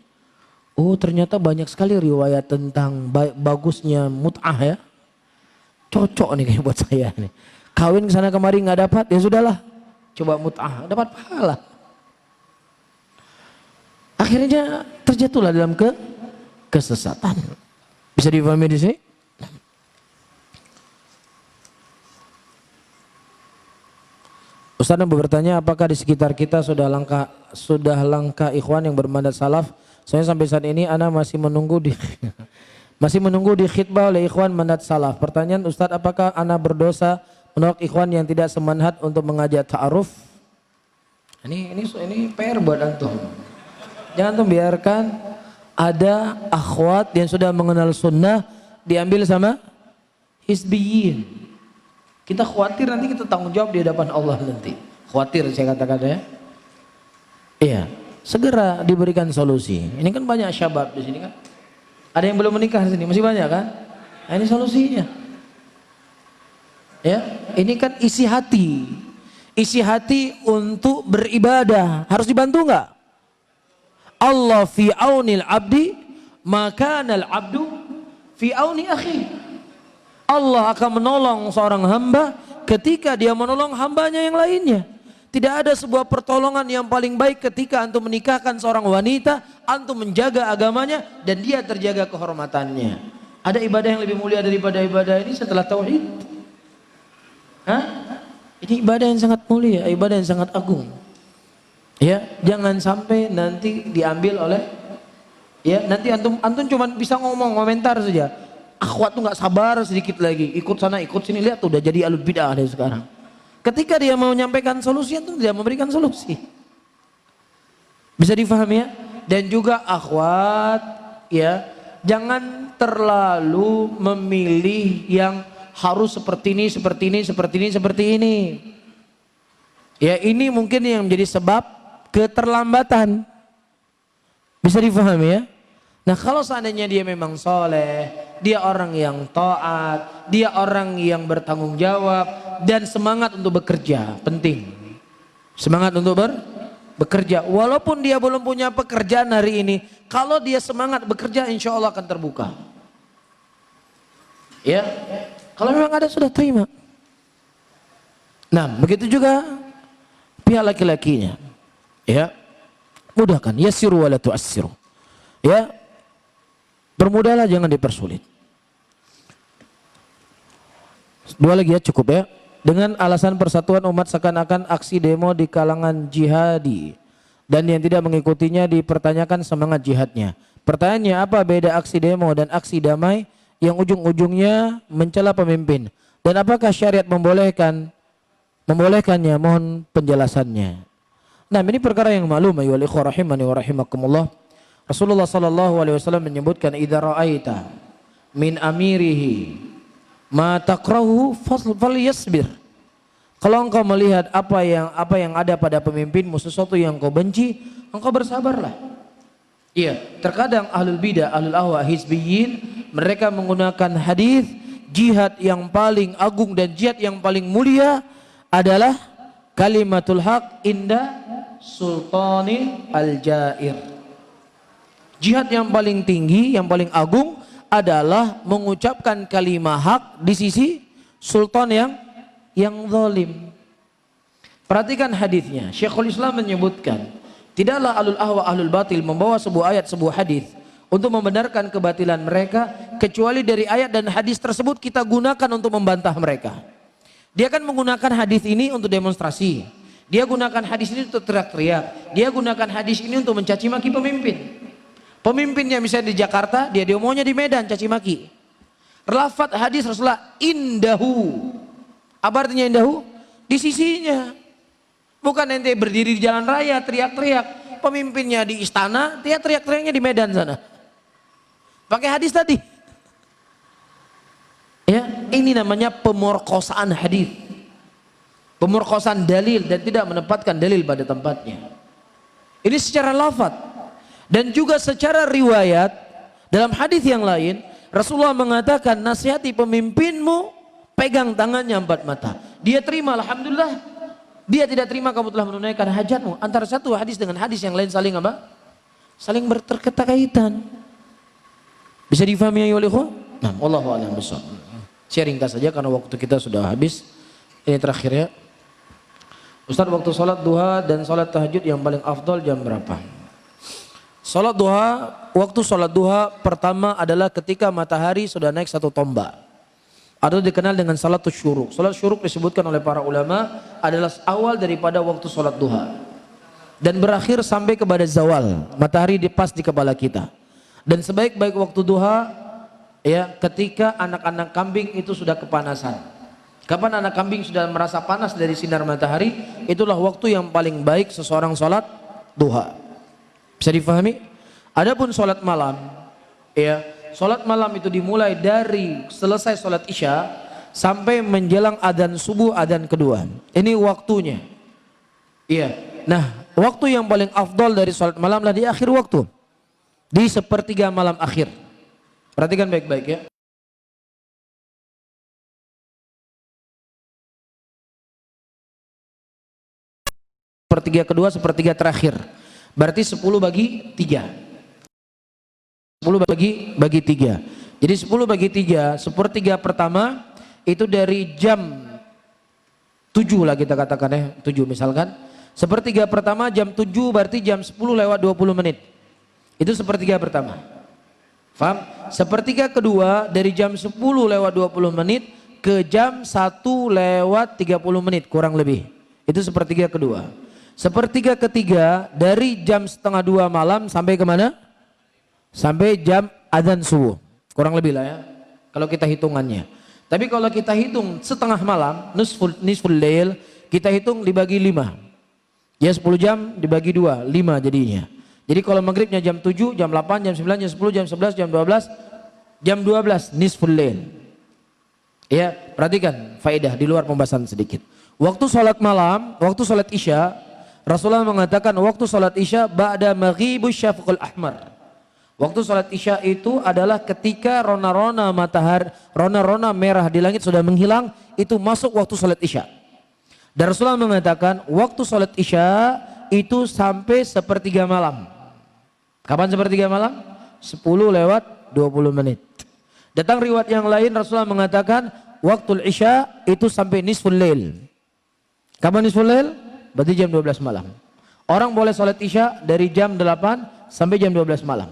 Oh, ternyata banyak sekali riwayat tentang bagusnya mut'ah ya. Cocok nih kayak buat saya nih. Kawin kesana kemari nggak dapat, ya sudahlah. Coba mut'ah, dapat pahala. Akhirnya terjatuhlah dalam kesesatan. Bisa dipahami di sini? Ustaz bertanya, apakah di sekitar kita sudah langka ikhwan yang bermandat salaf? Soalnya sampai saat ini ana masih menunggu di khitbah oleh ikhwan mandat salaf. Pertanyaan Ustaz, apakah ana berdosa menolak ikhwan yang tidak semanhat untuk mengajak ta'aruf? Ini PR buat antum. Jangan tuh biarkan ada akhwat yang sudah mengenal sunnah diambil sama hizbiyin. Kita khawatir nanti kita tanggung jawab di hadapan Allah nanti. Khawatir saya katakan ya. Iya, segera diberikan solusi. Ini kan banyak syabab di sini kan. Ada yang belum menikah di sini, masih banyak kan? Nah, ini solusinya. Ya, ini kan isi hati. Isi hati untuk beribadah. Harus dibantu enggak? Allah fi aunil abdi, maka nal abdu fi auni akhi. Allah akan menolong seorang hamba ketika dia menolong hambanya yang lainnya. Tidak ada sebuah pertolongan yang paling baik ketika antum menikahkan seorang wanita, antum menjaga agamanya dan dia terjaga kehormatannya. Ada ibadah yang lebih mulia daripada ibadah ini setelah tauhid? Hah? Ini ibadah yang sangat mulia, ibadah yang sangat agung. Ya, jangan sampai nanti diambil oleh nanti antum cuma bisa ngomong komentar saja. Akhwat tuh nggak sabar sedikit lagi, ikut sana ikut sini, lihat tuh udah jadi alul bid'ah dari sekarang. Ketika dia mau menyampaikan solusi, antum tidak memberikan solusi. Bisa difahami ya? Dan juga akhwat ya, jangan terlalu memilih yang harus seperti ini, seperti ini, seperti ini, seperti ini. Ya, ini mungkin yang menjadi sebab keterlambatan. Bisa difahami ya? Nah, kalau seandainya dia memang soleh, dia orang yang taat, dia orang yang bertanggung jawab dan semangat untuk bekerja, penting. Semangat untuk bekerja, walaupun dia belum punya pekerjaan hari ini, kalau dia semangat bekerja, insya Allah akan terbuka. Ya, kalau memang ada sudah terima. Nah, begitu juga pihak laki-lakinya. Ya, mudahkan, yassiru wa la tu'assiru. Ya, permudahlah, jangan dipersulit. Dua lagi ya, cukup ya. Dengan alasan persatuan umat seakan-akan aksi demo di kalangan jihadi dan yang tidak mengikutinya dipertanyakan semangat jihadnya. Pertanyaannya, apa beda aksi demo dan aksi damai yang ujung-ujungnya mencela pemimpin? Dan apakah syariat membolehkannya? Mohon penjelasannya. Nah, ini perkara yang maklum ayyuhal ikhwah rahimani wa rahimakumullah. Rasulullah sallallahu alaihi wasallam menyebutkan, idza ra'aita min amirihi ma takrahu falyasbir. Kalau engkau melihat apa yang ada pada pemimpinmu, sesuatu yang kau benci, engkau bersabarlah. Iya, terkadang ahlul bidah, ahlul ahwa, hizbiyin, mereka menggunakan hadis jihad yang paling agung dan jihad yang paling mulia adalah kalimatul haq inda sultani al-jair. Jihad yang paling tinggi, yang paling agung adalah mengucapkan kalimat hak di sisi sultan yang zalim. Perhatikan hadisnya. Syekhul Islam menyebutkan, tidaklah ahlul ahwa ahlul batil membawa sebuah ayat sebuah hadis untuk membenarkan kebatilan mereka, kecuali dari ayat dan hadis tersebut kita gunakan untuk membantah mereka. Dia akan menggunakan hadis ini untuk demonstrasi. Dia gunakan hadis ini untuk teriak-teriak. Dia gunakan hadis ini untuk mencaci maki pemimpin. Pemimpinnya misalnya di Jakarta, dia maunya di Medan caci maki. Lafaz hadis Rasulullah indahu. Apa artinya indahu? Di sisinya. Bukan ente berdiri di jalan raya teriak-teriak. Pemimpinnya di istana, dia teriak-teriaknya di Medan sana. Pakai hadis tadi. Ya, ini namanya pemerkosaan hadis. Pemerkosaan dalil dan tidak menempatkan dalil pada tempatnya. Ini secara lafaz. Dan juga secara riwayat dalam hadis yang lain Rasulullah mengatakan, nasihati pemimpinmu, pegang tangannya 4 mata. Dia terima, alhamdulillah. Dia tidak terima, kamu telah menunaikan hajatmu. Antara satu hadis dengan hadis yang lain saling apa? Saling berterkaitan. Bisa difahami ya ikhwan? Nah, wallahu a'lam bishawab. Saya ringkas saja karena waktu kita sudah habis. Ini terakhir ya. Ustaz, waktu sholat duha dan sholat tahajud yang paling afdal jam berapa? Sholat duha, waktu sholat duha pertama adalah ketika matahari sudah naik 1 tombak. Atau dikenal dengan salatul syuruk. Salat syuruk disebutkan oleh para ulama adalah awal daripada waktu sholat duha. Dan berakhir sampai kepada zawal. Matahari pas di kepala kita. Dan sebaik-baik waktu duha, ya, ketika anak-anak kambing itu sudah kepanasan. Kapan anak kambing sudah merasa panas dari sinar matahari, itulah waktu yang paling baik seseorang sholat duha. Bisa difahami? Adapun sholat malam, ya, sholat malam itu dimulai dari selesai sholat isya sampai menjelang adzan subuh, adzan kedua. Ini waktunya. Iya. Nah, waktu yang paling afdal dari sholat malam lah di akhir waktu, di sepertiga malam akhir. Perhatikan baik-baik ya. Sepertiga kedua, sepertiga terakhir. Berarti 10 bagi 3. 10 bagi 3. Jadi 10 bagi 3, sepertiga pertama itu dari jam 7 lah kita katakan ya, 7 misalkan. Sepertiga pertama jam 7 berarti jam 10 lewat 20 menit. Itu sepertiga pertama. Faham? Sepertiga kedua dari jam 10 lewat 20 menit ke jam 1 lewat 30 menit kurang lebih. Itu sepertiga kedua. Sepertiga ketiga dari jam setengah 2 malam sampai kemana? Sampai jam adzan subuh. Kurang lebih lah ya. Kalau kita hitungannya. Tapi kalau kita hitung setengah malam, nisful lail, kita hitung dibagi 5. Ya 10 jam dibagi 2, 5 jadinya. Jadi kalau maghribnya jam 7, jam 8, jam 9, jam 10, jam 11, jam 12, jam 12 nisful lail. Ya, perhatikan faedah di luar pembahasan sedikit. Waktu sholat malam, waktu sholat isya, Rasulullah mengatakan waktu sholat isya ba'da maghibus syafaqul ahmar. Waktu sholat isya itu adalah ketika rona-rona matahari, rona-rona merah di langit sudah menghilang, itu masuk waktu sholat isya. Dan Rasulullah mengatakan waktu sholat isya itu sampai sepertiga malam. Kapan sepertiga malam? 10 lewat 20 menit. Datang riwayat yang lain Rasulullah mengatakan waktu isya itu sampai nisful lail. Kapan nisful lail? Berarti jam 12 malam. Orang boleh sholat isya dari jam 8 sampai jam 12 malam.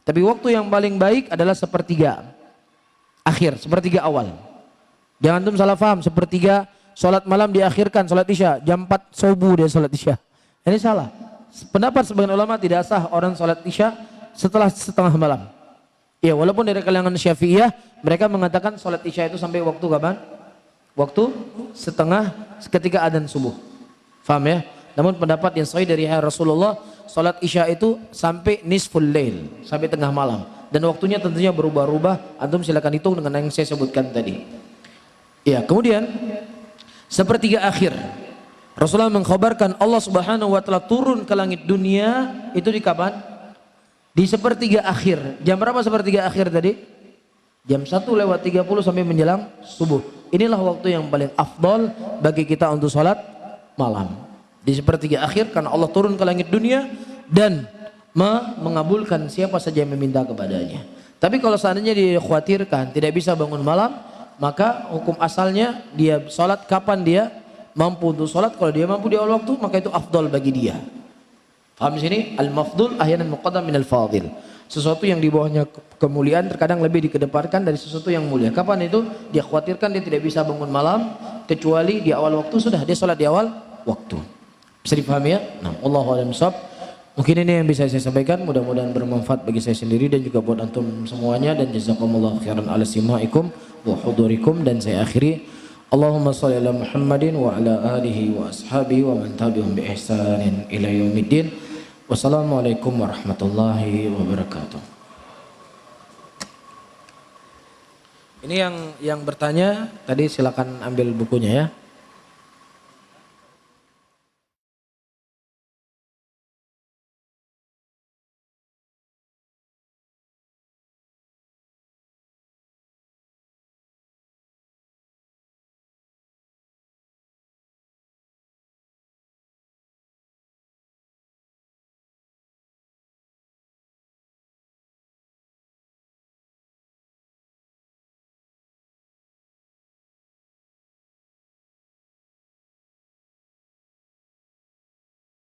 Tapi waktu yang paling baik adalah sepertiga akhir, sepertiga awal. Jangan tuh salah paham, sepertiga sholat malam diakhirkan sholat isya, jam 4 subuh dia sholat isya. Ini salah. Pendapat sebagian ulama tidak sah orang sholat isya setelah setengah malam. Ya, walaupun dari kalangan Syafi'iyah mereka mengatakan sholat isya itu sampai waktu kapan? Waktu setengah ketika adzan subuh. Faham ya? Namun pendapat yang sahih dari Rasulullah, salat isya itu sampai nisful lail, sampai tengah malam. Dan waktunya tentunya berubah-ubah. Antum silakan hitung dengan yang saya sebutkan tadi. Ya, kemudian sepertiga akhir. Rasulullah mengkhabarkan Allah Subhanahu wa taala turun ke langit dunia itu di kapan? Di sepertiga akhir. Jam berapa sepertiga akhir tadi? Jam 1 lewat 30 sampai menjelang subuh. Inilah waktu yang paling afdal bagi kita untuk salat malam. Di sepertiga akhir karena Allah turun ke langit dunia dan mengabulkan siapa saja yang meminta kepadanya. Tapi kalau seandainya dikhawatirkan tidak bisa bangun malam, maka hukum asalnya dia sholat kapan dia mampu untuk sholat. Kalau dia mampu di awal waktu, maka itu afdal bagi dia. Paham di sini? Al-mafdul ahyanan muqaddam min al-fadil. Sesuatu yang di bawahnya kemuliaan terkadang lebih dikedepankan dari sesuatu yang mulia. Kapan itu? Dia khawatirkan dia tidak bisa bangun malam, kecuali di awal waktu sudah dia sholat di awal waktu. Bisa dipahami ya? Nah, Allahu a'lam bishawab. Mungkin ini yang bisa saya sampaikan, mudah-mudahan bermanfaat bagi saya sendiri dan juga buat antum semuanya, dan jazakumullahu khairan ala simaikum wa hudurikum. Dan saya akhiri, Allahumma shalli ala Muhammadin wa ala alihi wa ashabihi wa man tabi'ahum bi ihsanin ila yaumiddin. Wassalamualaikum warahmatullahi wabarakatuh. Ini yang bertanya tadi silakan ambil bukunya ya.